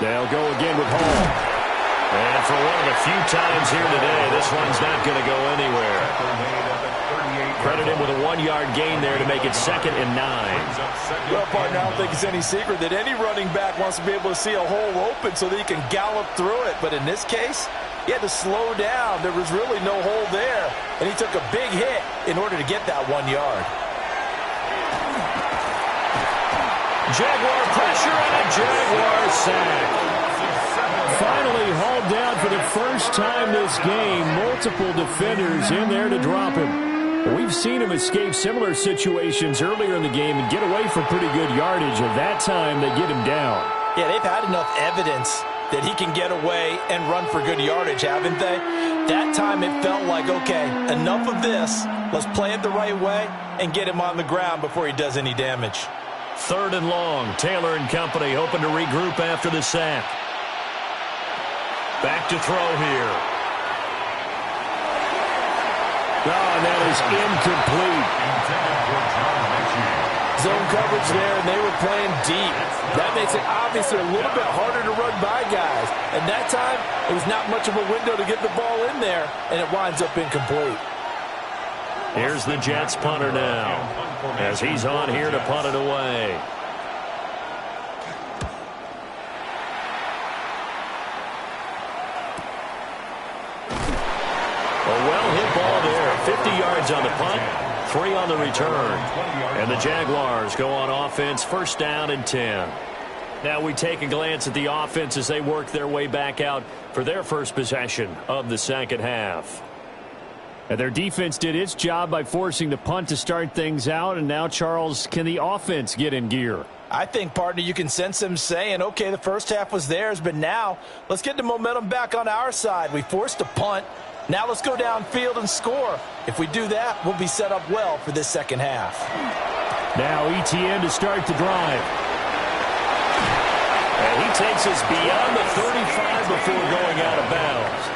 They'll go again with Hall. And for one of the few times here today, this one's not going to go anywhere. Credit him with a 1-yard gain there to make it 2nd and 9. Well, partner, I don't think it's any secret that any running back wants to be able to see a hole open so that he can gallop through it. But in this case, he had to slow down. There was really no hole there. And he took a big hit in order to get that 1 yard. Jaguar pressure and a Jaguar sack. Finally hauled down for the first time this game. Multiple defenders in there to drop him. We've seen him escape similar situations earlier in the game and get away from pretty good yardage. At that time, they get him down. Yeah, they've had enough evidence that he can get away and run for good yardage, haven't they? That time it felt like, okay, enough of this. Let's play it the right way and get him on the ground before he does any damage. 3rd and long. Taylor and company hoping to regroup after the sack. Back to throw here. Oh, and that is incomplete. Zone coverage there, and they were playing deep. That makes it obviously a little bit harder to run by guys. And that time, it was not much of a window to get the ball in there, and it winds up incomplete. Here's the Jets punter now, as he's on here to punt it away. A well-hit ball there. 50 yards on the punt, 3 on the return. And the Jaguars go on offense, 1st down and 10. Now we take a glance at the offense as they work their way back out for their first possession of the second half. And their defense did its job by forcing the punt to start things out. And now, Charles, can the offense get in gear? I think, partner, you can sense them saying, okay, the first half was theirs, but now let's get the momentum back on our side. We forced a punt. Now let's go downfield and score. If we do that, we'll be set up well for this second half. Now ETN to start the drive. And he takes us beyond the 35 before going out of bounds.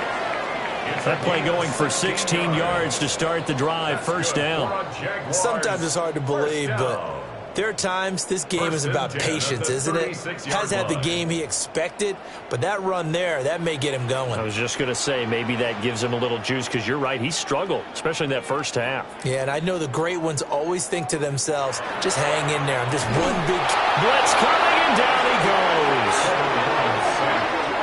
That play going for 16 yards to start the drive, 1st down. Sometimes it's hard to believe, but there are times this game is about patience, isn't it? Has had the game he expected, but that run there, that may get him going. I was just going to say, maybe that gives him a little juice, because you're right, he struggled, especially in that first half. Yeah, and I know the great ones always think to themselves, just hang in there. I'm just one big blitz coming, and down he goes.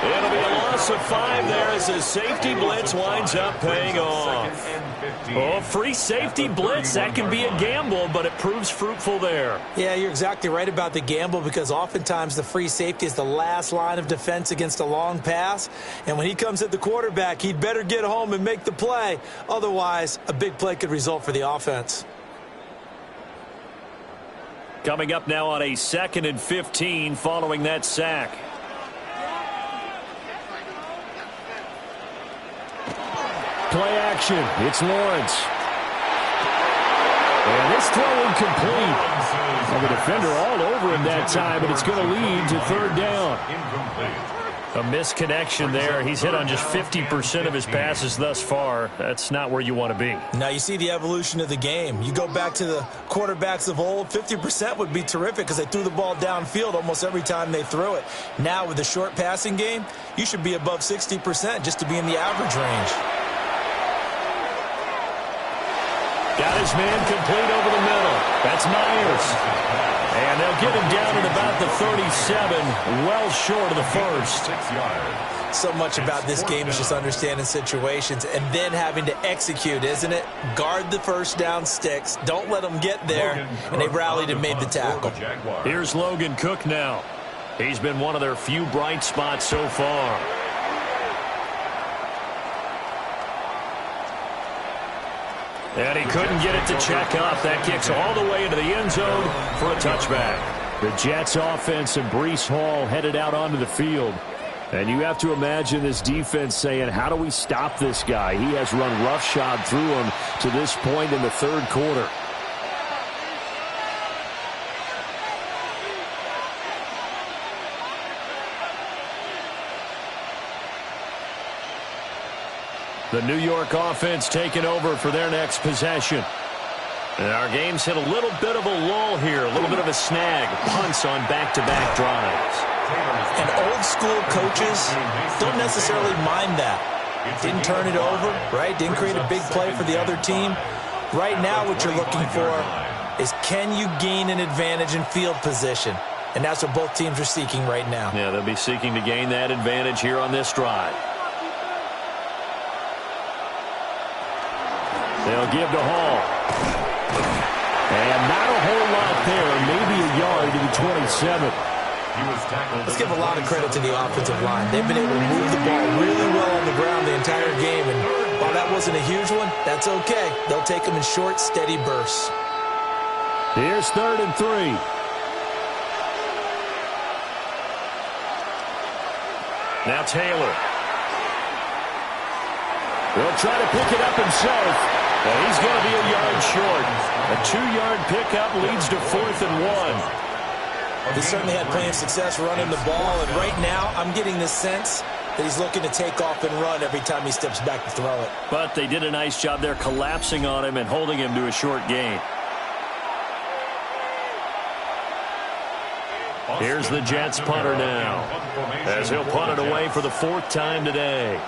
It'll be a loss of 5 there as the safety blitz winds up paying off. Oh, free safety blitz, that can be a gamble, but it proves fruitful there. Yeah, you're exactly right about the gamble, because oftentimes the free safety is the last line of defense against a long pass. And when he comes at the quarterback, he'd better get home and make the play. Otherwise, a big play could result for the offense. Coming up now on a 2nd and 15 following that sack. Play action. It's Lawrence. And this throw incomplete. Well, the defender all over him that time, but it's going to lead to 3rd down. A misconnection there. He's hit on just 50% of his passes thus far. That's not where you want to be. Now you see the evolution of the game. You go back to the quarterbacks of old, 50% would be terrific because they threw the ball downfield almost every time they threw it. Now with the short passing game, you should be above 60% just to be in the average range. Got his man complete over the middle. That's Myers. And they'll get him down at about the 37, well short of the first. So much about this game is just understanding situations and then having to execute, isn't it? Guard the first down sticks. Don't let them get there. And they rallied and made the tackle. Here's Logan Cook now. He's been one of their few bright spots so far. And he couldn't get it to check up. That kicks all the way into the end zone for a touchback. The Jets offense and Breece Hall headed out onto the field. And you have to imagine this defense saying, how do we stop this guy? He has run roughshod through him to this point in the 3rd quarter. The New York offense taking over for their next possession. And our game's hit a little bit of a lull here, a little bit of a snag. Punts on back-to-back drives. And old school coaches don't necessarily mind that. Didn't turn it over, right? Didn't create a big play for the other team. Right now what you're looking for is, can you gain an advantage in field position? And that's what both teams are seeking right now. Yeah, they'll be seeking to gain that advantage here on this drive. They'll give to Hall. And not a whole lot there, maybe a yard to the 27. Let's give a lot of credit to the offensive line. They've been able to move the ball really well on the ground the entire game. And while that wasn't a huge one, that's okay. They'll take them in short, steady bursts. Here's 3rd and 3. Now Taylor. Will try to pick it up himself. And he's going to be a yard short. A 2-yard pickup leads to 4th and 1. He certainly had plenty of success running the ball, and right now I'm getting the sense that he's looking to take off and run every time he steps back to throw it. But they did a nice job there collapsing on him and holding him to a short gain. Here's the Jets punter now, as he'll punt it away for the 4th time today.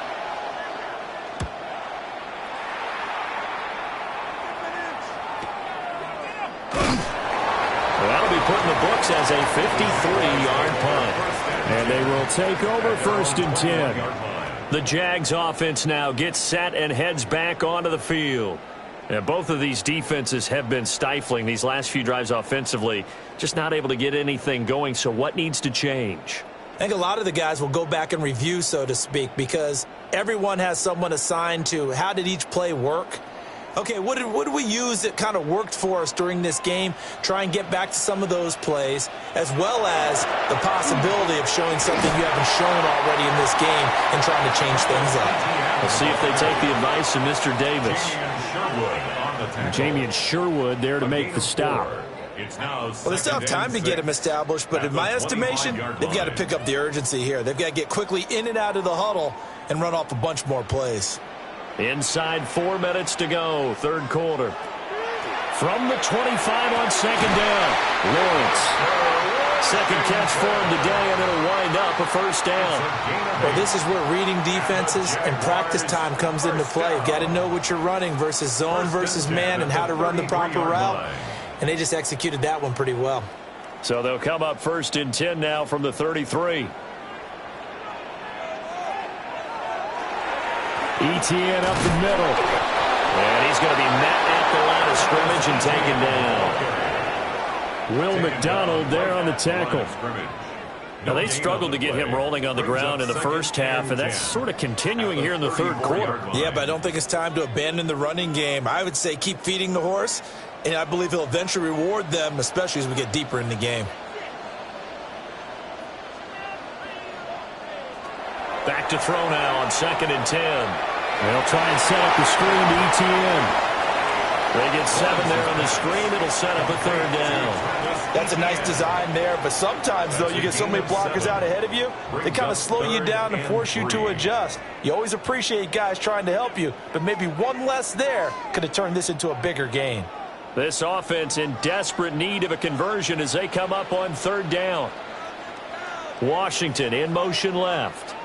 That'll be put in the books as a 53-yard punt. And they will take over 1st and 10. The Jags offense now gets set and heads back onto the field. And both of these defenses have been stifling these last few drives offensively. Just not able to get anything going, so what needs to change? I think a lot of the guys will go back and review, so to speak, because everyone has someone assigned to how did each play work. Okay, what did we use that kind of worked for us during this game? Try and get back to some of those plays, as well as the possibility of showing something you haven't shown already in this game and trying to change things up. We'll see if they take the advice of Mr. Davis. Jamie and Sherwood there to make the stop. Well, they still have time to get him established, but in my estimation, they've got to pick up the urgency here. They've got to get quickly in and out of the huddle and run off a bunch more plays. Inside 4 minutes to go, 3rd quarter. From the 25 on 2nd down, Lawrence. 2nd catch for him today, and it'll wind up a 1st down. Well, this is where reading defenses and practice time comes into play. You've got to know what you're running versus zone versus man and how to run the proper route. And they just executed that one pretty well. So they'll come up 1st and 10 now from the 33. ETN up the middle. And he's going to be met at the line of scrimmage and taken down. Will McDonald there on the tackle. Now, they struggled to get him rolling on the ground in the first half, and that's sort of continuing here in the 3rd quarter. Yeah, but I don't think it's time to abandon the running game. I would say keep feeding the horse, and I believe he'll eventually reward them, especially as we get deeper in the game. Back to throw now on 2nd and 10. They'll try and set up the screen to ETN. They get 7 there on the screen. It'll set up a 3rd down. That's a nice design there, but sometimes, though, you get so many blockers out ahead of you, they kind of slow you down and force you to adjust. You always appreciate guys trying to help you, but maybe one less there could have turned this into a bigger gain. This offense in desperate need of a conversion as they come up on 3rd down. Washington in motion left.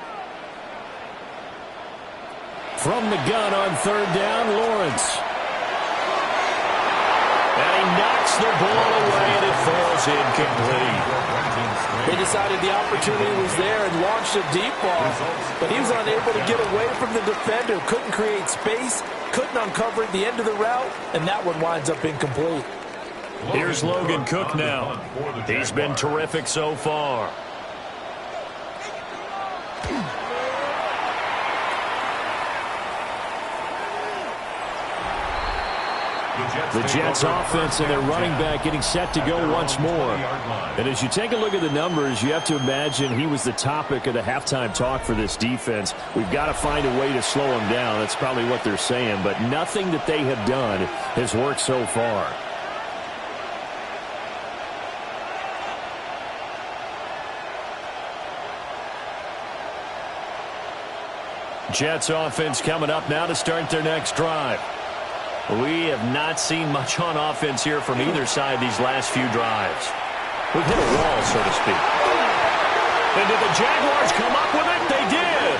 From the gun on 3rd down, Lawrence. And he knocks the ball away, and it falls incomplete. They decided the opportunity was there and launched a deep ball, but he was unable to get away from the defender. Couldn't create space, couldn't uncover at the end of the route, and that one winds up incomplete. Here's Logan Cook now. He's been terrific so far. The Jets offense and their running back getting set to go once more. And as you take a look at the numbers, you have to imagine he was the topic of the halftime talk for this defense. We've got to find a way to slow him down. That's probably what they're saying. But nothing that they have done has worked so far. Jets offense coming up now to start their next drive. We have not seen much on offense here from either side these last few drives. We've hit a wall, so to speak. And did the Jaguars come up with it? They did.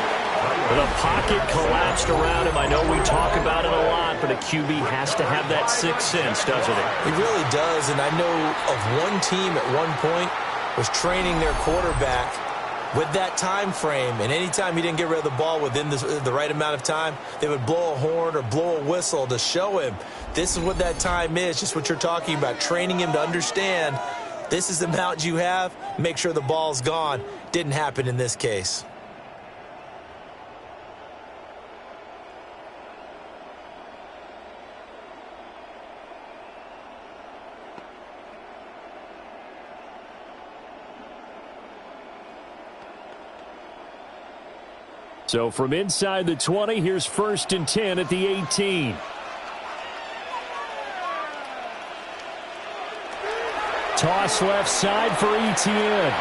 The pocket collapsed around him. I know we talk about it a lot, but a QB has to have that sixth sense, doesn't it? He really does, and I know of one team at one point was training their quarterback with that time frame, and anytime he didn't get rid of the ball within the right amount of time, they would blow a horn or blow a whistle to show him this is what that time is, just what you're talking about, training him to understand this is the amount you have, make sure the ball's gone. Didn't happen in this case. So from inside the 20, here's 1st and 10 at the 18. Toss left side for Etienne.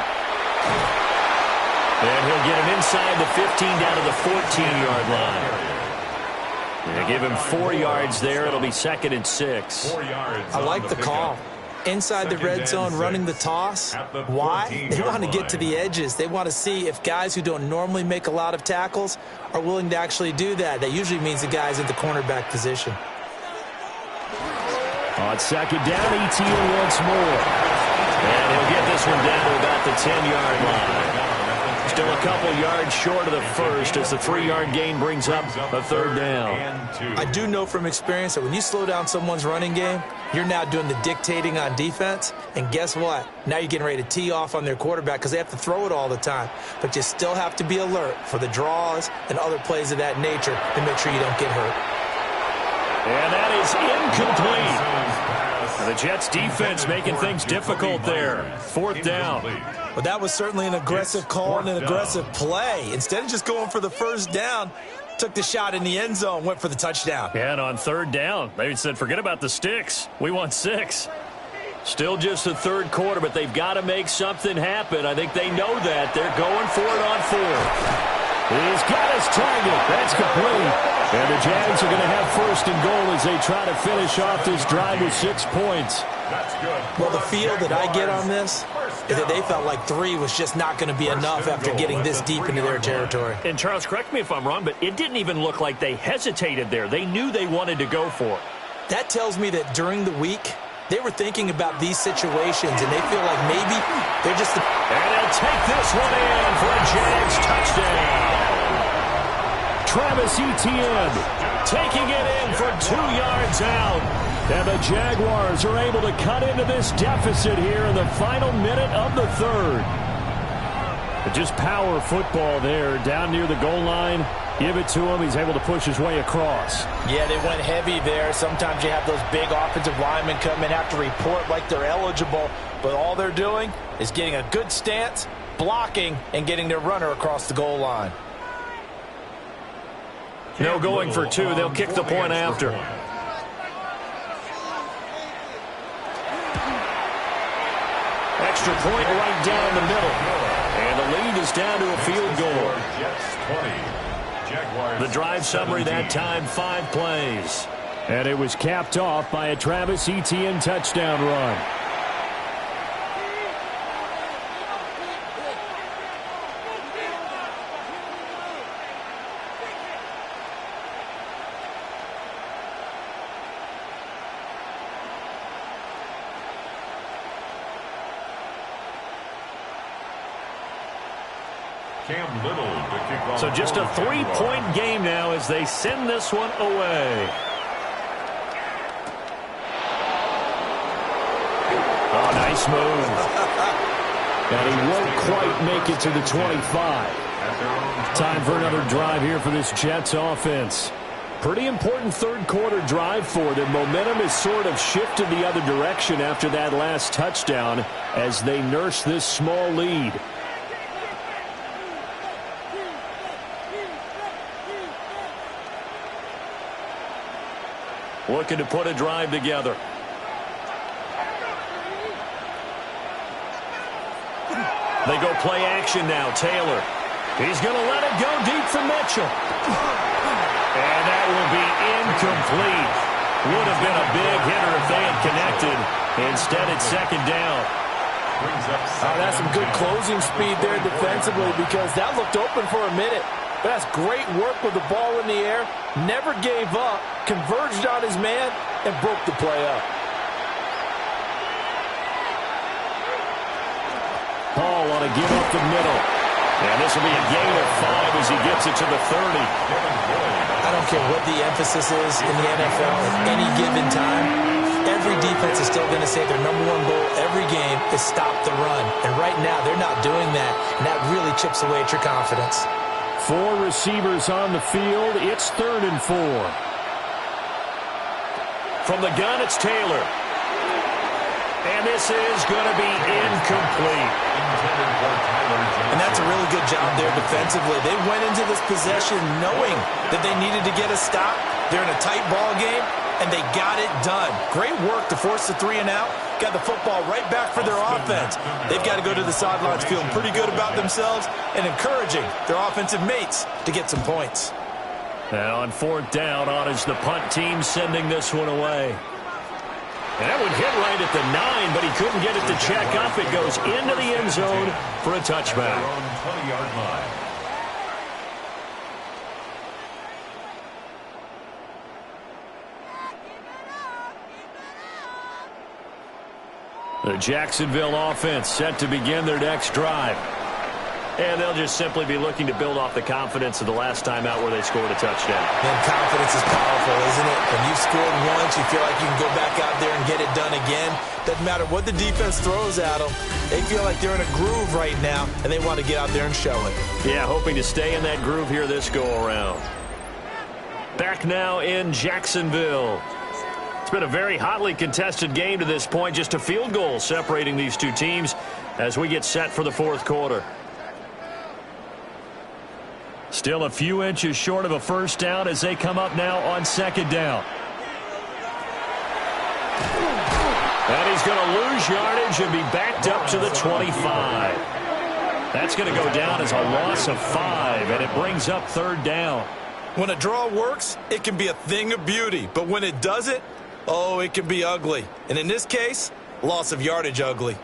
And he'll get him inside the 15 down to the 14-yard line. They give him 4 yards there. It'll be 2nd and 6. 4 yards. I like the call. Inside the red zone, running the toss. Why? They want to get to the edges. They want to see if guys who don't normally make a lot of tackles are willing to actually do that. That usually means the guy's in the cornerback position. On 2nd down, Etienne once more. And he'll get this one down to about the 10-yard line. Still a couple yards short of the first as the 3-yard gain brings up a 3rd down. I do know from experience that when you slow down someone's running game, you're now doing the dictating on defense. And guess what? Now you're getting ready to tee off on their quarterback because they have to throw it all the time. But you still have to be alert for the draws and other plays of that nature to make sure you don't get hurt. And that is incomplete. The Jets defense making things difficult there. 4th down. But that was certainly an aggressive call and an aggressive play. Instead of just going for the 1st down, took the shot in the end zone, went for the touchdown. Yeah, and on 3rd down, they said, forget about the sticks. We want 6. Still just the 3rd quarter, but they've got to make something happen. I think they know that. They're going for it on 4th. He's got his target. That's complete. And the Jags are going to have 1st and goal as they try to finish off this drive with 6 points. That's good. Well, the feel that I get on this is that they felt like 3 was just not going to be enough after getting this deep into their territory. And Charles, correct me if I'm wrong, but it didn't even look like they hesitated there. They knew they wanted to go for it. That tells me that during the week, they were thinking about these situations, and they feel like maybe they're just... And they'll take this one in for a Jags touchdown. Travis Etienne taking it in for 2 yards out. And the Jaguars are able to cut into this deficit here in the final minute of the 3rd. But just power football there down near the goal line. Give it to him. He's able to push his way across. Yeah, they went heavy there. Sometimes you have those big offensive linemen come in, have to report like they're eligible. But all they're doing is getting a good stance, blocking, and getting their runner across the goal line. No going for 2. They'll kick the point after. Extra point right down the middle. And the lead is down to a field goal. The drive summary that time, 5 plays. And it was capped off by a Travis Etienne touchdown run. So just a 3-point game now as they send this one away. Oh, nice move. And he won't quite make it to the 25. Time for another drive here for this Jets offense. Pretty important 3rd quarter drive for them. Momentum has sort of shifted the other direction after that last touchdown as they nurse this small lead. Looking to put a drive together. They go play action now. Taylor. He's going to let it go deep for Mitchell. And that will be incomplete. Would have been a big hitter if they had connected. Instead, it's 2nd down. That's some good closing speed there defensively because that looked open for a minute. But that's great work with the ball in the air. Never gave up. Converged on his man and broke the play up. Paul on a give up the middle. And this will be a gain of 5 as he gets it to the 30. I don't care what the emphasis is in the NFL at any given time. Every defense is still going to say their #1 goal every game is stop the run. And right now they're not doing that. And that really chips away at your confidence. 4 receivers on the field. It's 3rd and 4. From the gun, it's Taylor. And this is going to be incomplete. And that's a really good job there defensively. They went into this possession knowing that they needed to get a stop. They're in a tight ball game, and they got it done. Great work to force the 3 and out. Got the football right back for their offense. They've got to go to the sidelines feeling pretty good about themselves and encouraging their offensive mates to get some points. And on 4th down, on is the punt team sending this one away. And that would hit right at the 9, but he couldn't get it to check up. It goes into the end zone for a touchback. 20-yard line. The Jacksonville offense set to begin their next drive. And they'll just simply be looking to build off the confidence of the last time out where they scored a touchdown. And confidence is powerful, isn't it? When you've scored once, you feel like you can go back out there and get it done again. Doesn't matter what the defense throws at them. They feel like they're in a groove right now, and they want to get out there and show it. Yeah, hoping to stay in that groove here this go-around. Back now in Jacksonville. It's been a very hotly contested game to this point. Just a field goal separating these two teams as we get set for the 4th quarter. Still a few inches short of a first down as they come up now on 2nd down. And he's going to lose yardage and be backed up to the 25. That's going to go down as a loss of 5, and it brings up 3rd down. When a draw works, it can be a thing of beauty. But when it doesn't, oh, it can be ugly. And in this case, loss of yardage ugly.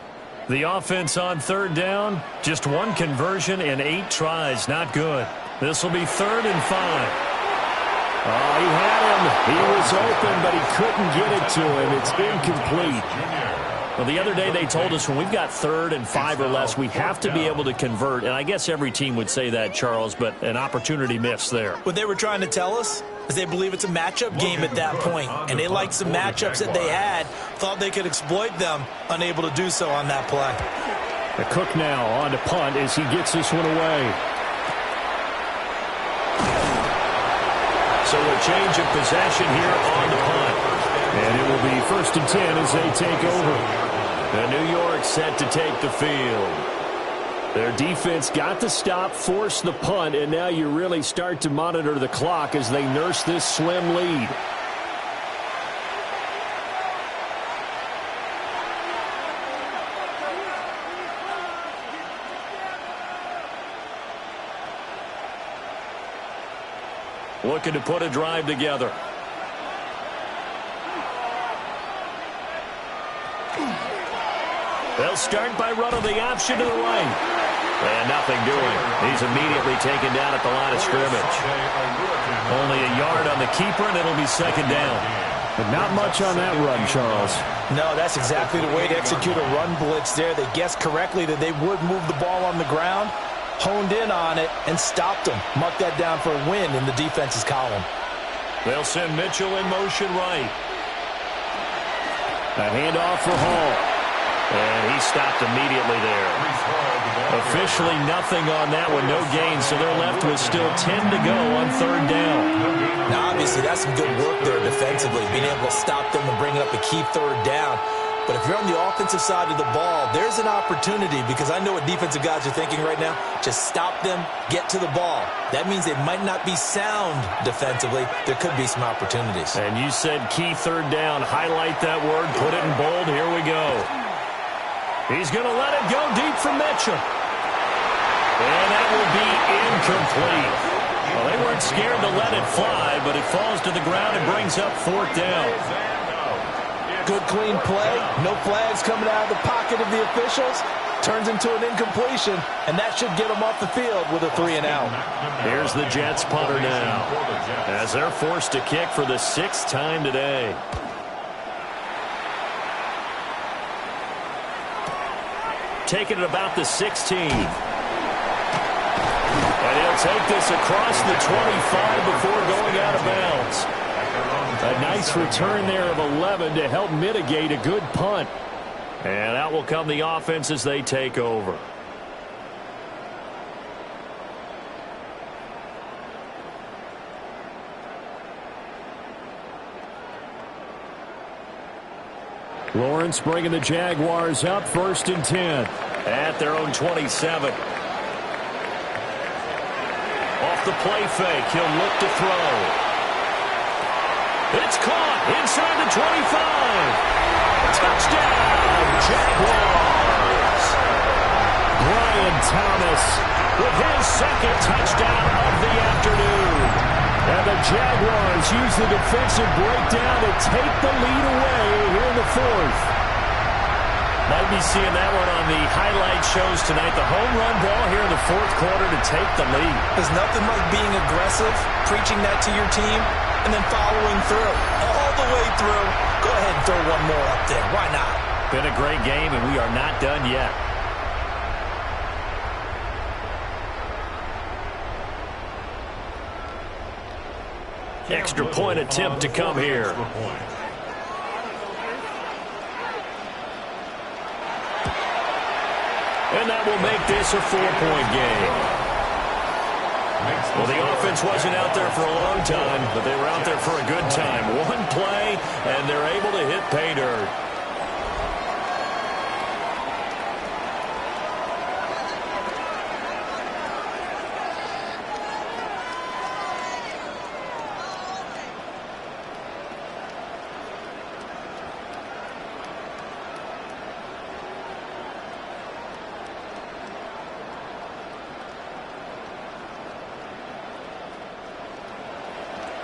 The offense on 3rd down, just 1 conversion in 8 tries. Not good. This will be 3rd and 5. Oh, he had him. He was open, but he couldn't get it to him. It's incomplete. Well, the other day they told us when we've got 3rd and 5 or less, we have to be able to convert. And I guess every team would say that, Charles, but an opportunity missed there. What they were trying to tell us is they believe it's a matchup game at that point. And they liked some matchups that they had, thought they could exploit them, unable to do so on that play. The Cook now on to punt as he gets this one away. So a change of possession here on the punt. And it will be 1st and 10 as they take over. And New York set to take the field. Their defense got the stop, forced the punt, and now you really start to monitor the clock as they nurse this slim lead. Looking to put a drive together. They'll start by running the option to the right. And nothing doing. He's immediately taken down at the line of scrimmage. Only a yard on the keeper, and it'll be 2nd down. But not much on that run, Charles. No, that's exactly the way to execute a run blitz there. They guessed correctly that they would move the ball on the ground, honed in on it, and stopped them. Marked that down for a win in the defense's column. They'll send Mitchell in motion right. A handoff for Hall. And he stopped immediately there. Officially nothing on that one, no gain, so they're left with still 10 to go on 3rd down. Now, obviously, that's some good work there defensively, being able to stop them and bring up a key 3rd down. But if you're on the offensive side of the ball, there's an opportunity, because I know what defensive guys are thinking right now. Just stop them, get to the ball. That means they might not be sound defensively. There could be some opportunities. And you said key 3rd down. Highlight that word, put it in bold. Here we go. He's going to let it go deep for Mitchell. And that will be incomplete. Well, they weren't scared to let it fly, but it falls to the ground and brings up 4th down. Good, clean play. No flags coming out of the pocket of the officials. Turns into an incompletion, and that should get them off the field with a 3 and out. Here's the Jets punter now, as they're forced to kick for the 6th time today. Taking it about the 16. And he'll take this across the 25 before going out of bounds. A nice return there of 11 to help mitigate a good punt. And out will come the offense as they take over. Lawrence bringing the Jaguars up 1st and 10 at their own 27. the play fake. He'll look to throw. It's caught inside the 25. Touchdown, Jaguars. Brian Thomas with his second touchdown of the afternoon. And the Jaguars use the defensive breakdown to take the lead away here in the fourth. Might be seeing that one on the highlight shows tonight. The home run ball here in the fourth quarter to take the lead. There's nothing like being aggressive, preaching that to your team, and then following through. All the way through. Go ahead and throw one more up there. Why not? Been a great game, and we are not done yet. Extra point attempt to come here. And that will make this a 4-point game. Well, the offense wasn't out there for a long time, but they were out there for a good time. One play, and they're able to hit pay dirt.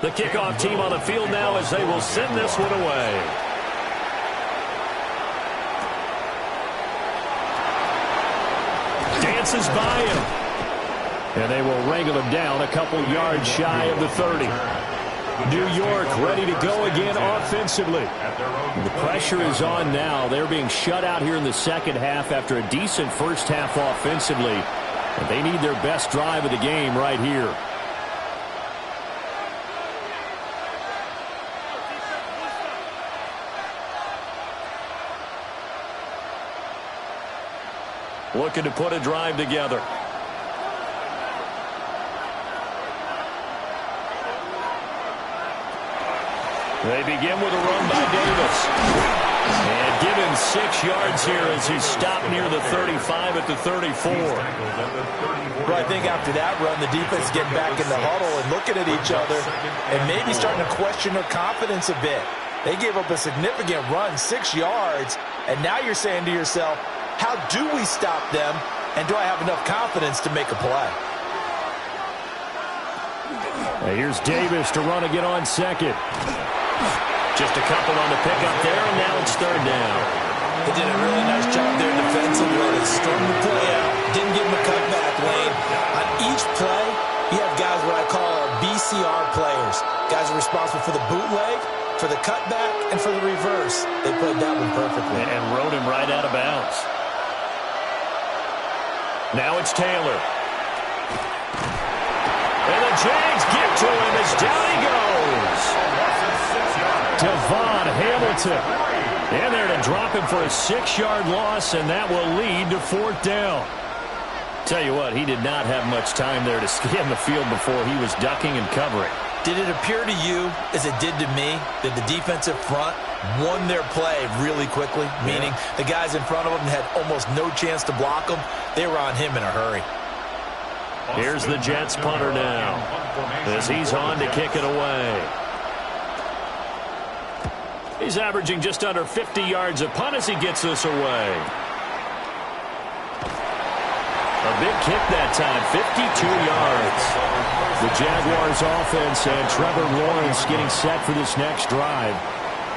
The kickoff team on the field now as they will send this one away. Dances by him. And they will wrangle him down a couple yards shy of the 30. New York ready to go again offensively. The pressure is on now. They're being shut out here in the second half after a decent first half offensively. And they need their best drive of the game right here. Looking to put a drive together. They begin with a run by Davis. And give him 6 yards here as he's stopped near the 35 at the 34. Well, I think after that run, the defense getting back in the huddle and looking at each other and maybe starting to question their confidence a bit. They gave up a significant run, 6 yards, and now you're saying to yourself, how do we stop them, and do I have enough confidence to make a play? And here's Davis to run again on second. Just a couple on the pickup there, and now it's third down. They did a really nice job there defensively. They stormed the play out, didn't give them a cutback lane. On each play, you have guys what I call our BCR players. Guys are responsible for the bootleg, for the cutback, and for the reverse. They played that one perfectly. And rode him right out of bounds. Now it's Taylor. And the Jags get to him as down he goes. Devon Hamilton in there to drop him for a 6-yard loss, and that will lead to fourth down. Tell you what, he did not have much time there to scan the field before he was ducking and covering. Did it appear to you, as it did to me, that the defensive front won their play really quickly? Meaning the guys in front of them had almost no chance to block them. They were on him in a hurry. Here's the Jets punter now as he's on to kick it away. He's averaging just under 50 yards a punt as he gets this away. A big kick that time, 52 yards. The Jaguars offense and Trevor Lawrence getting set for this next drive.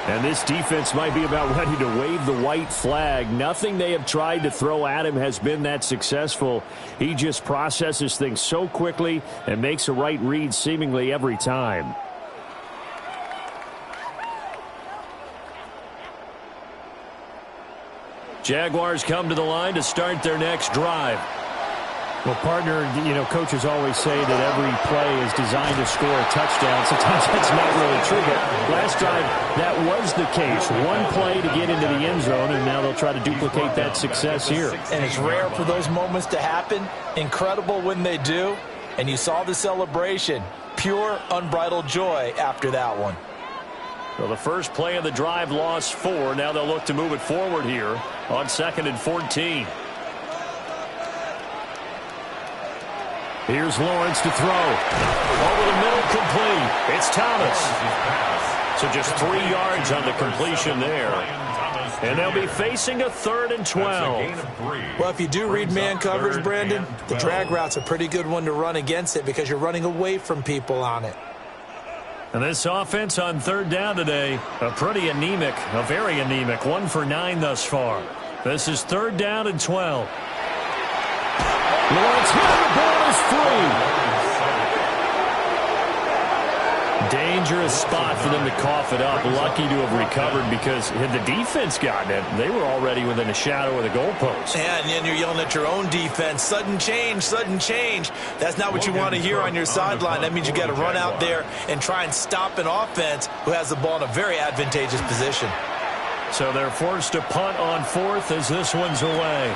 And this defense might be about ready to wave the white flag. Nothing they have tried to throw at him has been that successful. He just processes things so quickly and makes a right read seemingly every time. Jaguars come to the line to start their next drive. Well, partner, coaches always say that every play is designed to score a touchdown. Sometimes that's not really true, but last drive, that was the case. One play to get into the end zone, and now they'll try to duplicate that success here. And it's rare for those moments to happen. Incredible when they do. And you saw the celebration. Pure, unbridled joy after that one. Well, the first play of the drive lost 4. Now they'll look to move it forward here on 2nd and 14. Here's Lawrence to throw. Over the middle, complete. It's Thomas. So just 3 yards on the completion there. And they'll be facing a 3rd and 12. Well, if you do read man coverage, Brandon, the drag route's a pretty good one to run against it because you're running away from people on it. And this offense on 3rd down today, a very anemic, 1 for 9 thus far. This is 3rd down and 12. Lawrence here, the ball is free. Dangerous spot for them to cough it up. Lucky to have recovered because had the defense gotten it, they were already within a shadow of the goalpost. Yeah, and then you're yelling at your own defense. Sudden change, sudden change. That's not what you want to hear on your sideline. That means you got to run out there and try and stop an offense who has the ball in a very advantageous position. So they're forced to punt on 4th as this one's away.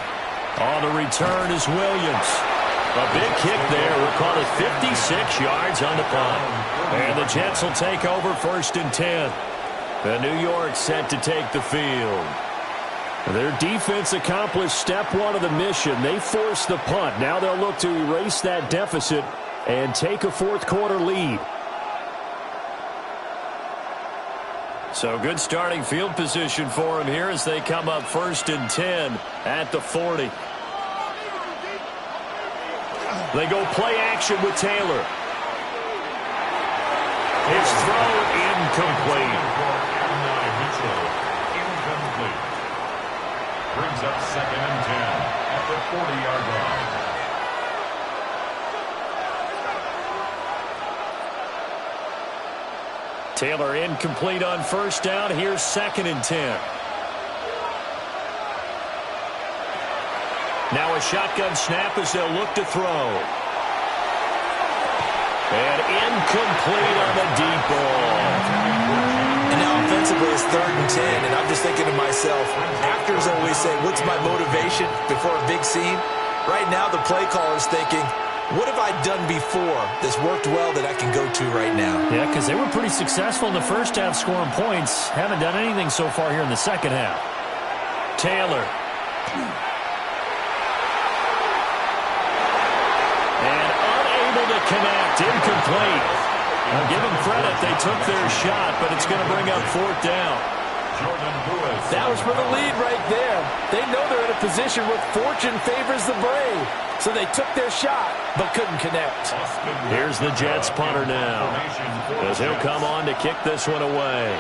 On the return is Williams. A big kick there. We'll call it 56 yards on the punt. And the Jets will take over 1st and 10. The New York set to take the field. Their defense accomplished step 1 of the mission. They forced the punt. Now they'll look to erase that deficit and take a 4th quarter lead. So good starting field position for them here as they come up 1st and 10 at the 40. They go play action with Taylor. His throw incomplete. Brings up 2nd and 10 at the 40-yard line. Taylor incomplete on 1st down. Here's 2nd and 10. Now a shotgun snap as they'll look to throw. And incomplete on the deep ball. And now offensively it's 3rd and 10, and I'm just thinking to myself, actors always say, what's my motivation before a big scene? Right now the play caller's thinking, what have I done before that's worked well that I can go to right now? Yeah, because they were pretty successful in the first half scoring points. Haven't done anything so far here in the second half. Taylor. And unable to connect. Incomplete. I'll give them credit. They took their shot, but it's going to bring up 4th down. That was for the lead right there. They know they're in a position where fortune favors the brave. So they took their shot, but couldn't connect. Here's the Jets punter now, as he'll come on to kick this one away.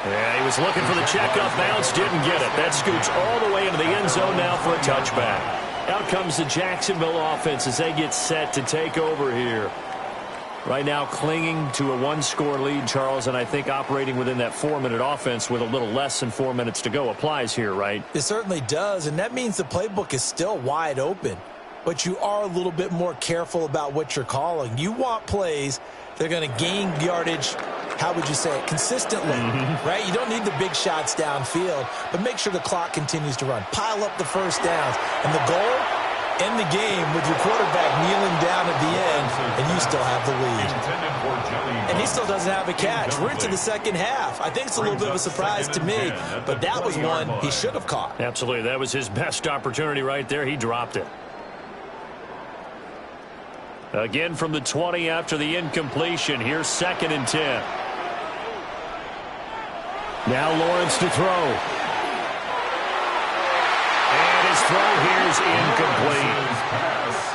Yeah, he was looking for the checkup bounce, didn't get it. That scoots all the way into the end zone now for a touchback. Out comes the Jacksonville offense as they get set to take over here. Right now clinging to a 1-score lead, Charles, and I think operating within that 4-minute offense with a little less than 4 minutes to go applies here, right? It certainly does, and that means the playbook is still wide open. But you are a little bit more careful about what you're calling. You want plays that are going to gain yardage, how would you say it, consistently, right? You don't need the big shots downfield, but make sure the clock continues to run. Pile up the first downs. And the goal, end the game with your quarterback kneeling down at the end, and you still have the lead. And he still doesn't have a catch. We're into the second half. I think it's a little bit of a surprise to me, but that was one he should have caught. Absolutely. That was his best opportunity right there. He dropped it. Again from the 20 after the incompletion. Here's 2nd and 10. Now Lawrence to throw. And his throw here is incomplete.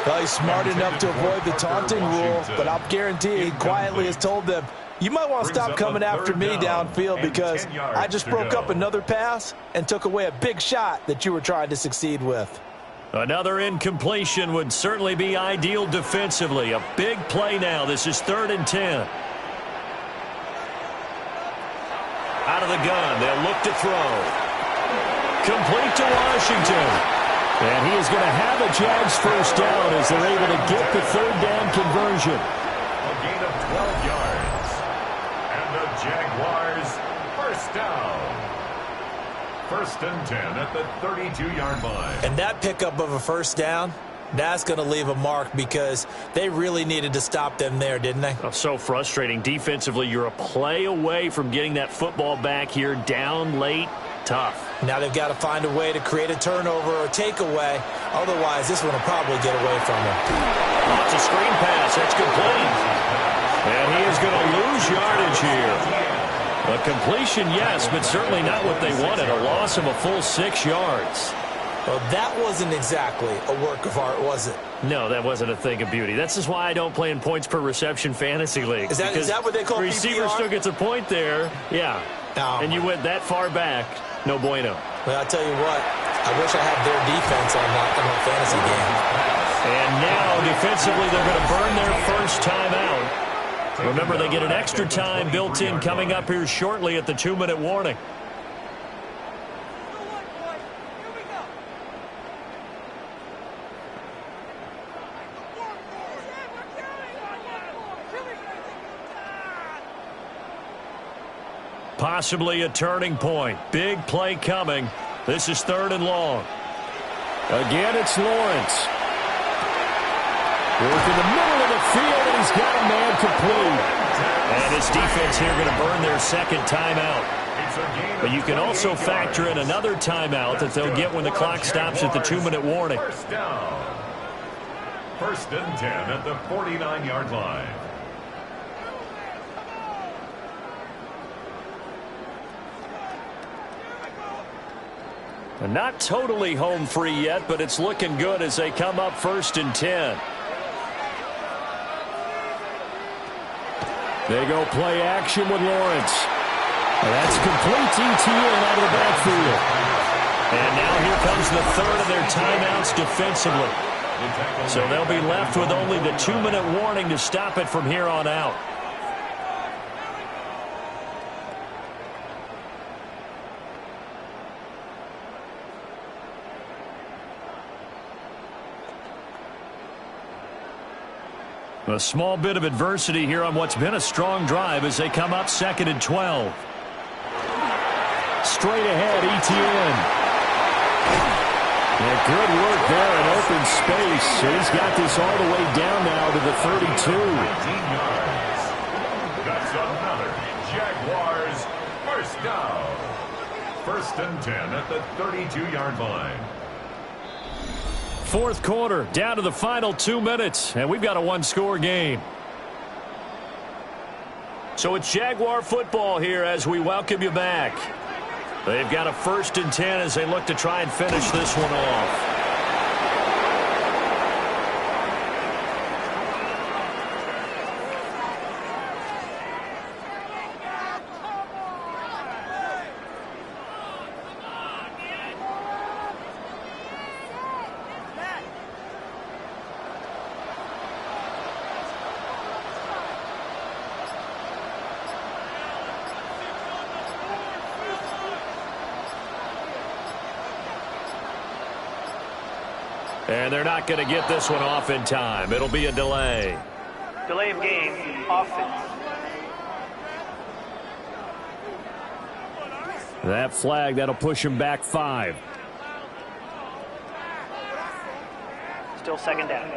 Well, he's smart enough to avoid the taunting rule, but I'll guarantee he quietly has told them, you might want to stop coming after me downfield because I just broke up another pass and took away a big shot that you were trying to succeed with. Another incompletion would certainly be ideal defensively. A big play now. This is 3rd and 10. Out of the gun. They'll look to throw. Complete to Washington. And he is going to have a Jags first down as they're able to get the 3rd down conversion. A gain of 12 yards. And the Jaguars first down. 1st and 10 at the 32-yard line. And that pickup of a first down, that's going to leave a mark because they really needed to stop them there, didn't they? Oh, so frustrating. Defensively, you're a play away from getting that football back here down late. Tough. Now they've got to find a way to create a turnover or takeaway. Otherwise, this one will probably get away from them. Oh, it's a screen pass. That's complete. And he is going to lose yardage here. A completion, yes, but certainly not what they wanted. A loss of a full 6 yards. Well, that wasn't exactly a work of art, was it? No, that wasn't a thing of beauty. That's just why I don't play in points per reception fantasy leagues. Is that what they call receiver PPR? still gets a point there. Yeah. No. And you went that far back. No bueno. Well, I'll tell you what. I wish I had their defense on my fantasy game. And now, defensively, they're going to burn their first timeout. Remember, they get an extra time built in coming up here shortly at the 2-minute warning. Possibly a turning point. Big play coming. This is 3rd and long. Again, it's Lawrence. Work in the middle of the field, and he's got a man complete. And his defense here going to burn their second timeout. But you can also factor in another timeout that they'll get when the clock stops at the 2-minute warning. First down. 1st and 10 at the 49-yard line. Not totally home free yet, but it's looking good as they come up 1st and 10. They go play action with Lawrence. That's complete ETN out of the backfield. And now here comes the 3rd of their timeouts defensively. So they'll be left with only the 2-minute warning to stop it from here on out. A small bit of adversity here on what's been a strong drive as they come up 2nd and 12. Straight ahead, ETN. And good work there in open space. So he's got this all the way down now to the 32. 19 yards. That's another Jaguars first down. 1st and 10 at the 32-yard line. 4th quarter, down to the final 2 minutes, and we've got a 1-score game. So it's Jaguar football here as we welcome you back. They've got a 1st and 10 as they look to try and finish this one off. And they're not going to get this one off in time. It'll be a delay. Delay of game, offense. That flag, that'll push him back 5. Still 2nd down.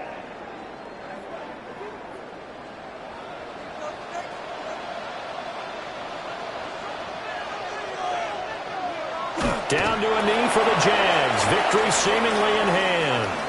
Down to a knee for the Jags. Victory seemingly in hand.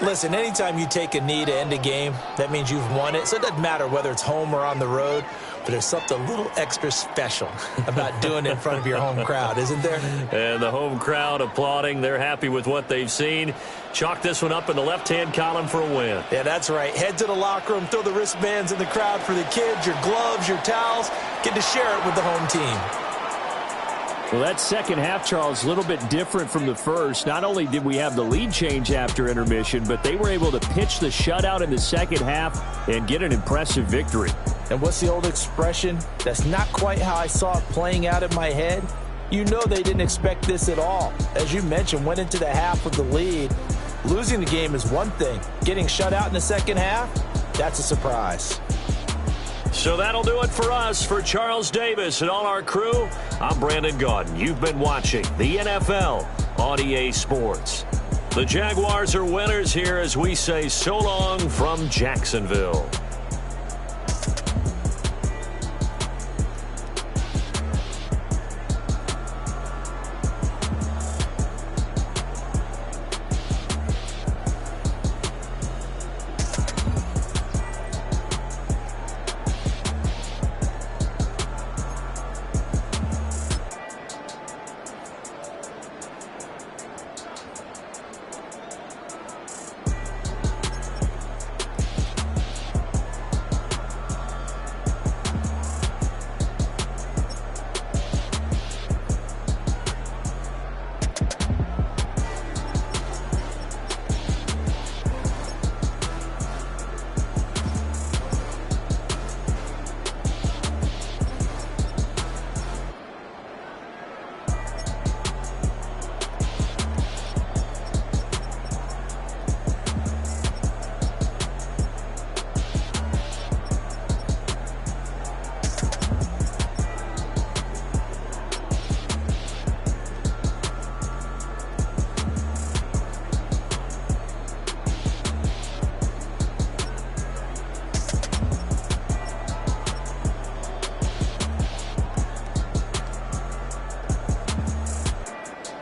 Listen, anytime you take a knee to end a game, that means you've won it. So it doesn't matter whether it's home or on the road, but there's something a little extra special about doing it in front of your home crowd, isn't there? And the home crowd applauding. They're happy with what they've seen. Chalk this one up in the left-hand column for a win. Yeah, that's right. Head to the locker room, throw the wristbands in the crowd for the kids, your gloves, your towels. Get to share it with the home team. Well, that second half, Charles, a little bit different from the first. Not only did we have the lead change after intermission, but they were able to pitch the shutout in the second half and get an impressive victory. And what's the old expression? That's not quite how I saw it playing out in my head. You know they didn't expect this at all. As you mentioned, went into the half with the lead. Losing the game is one thing. Getting shut out in the second half, that's a surprise. So that'll do it for us. For Charles Davis and all our crew, I'm Brandon Gaudin. You've been watching the NFL on EA Sports. The Jaguars are winners here as we say so long from Jacksonville.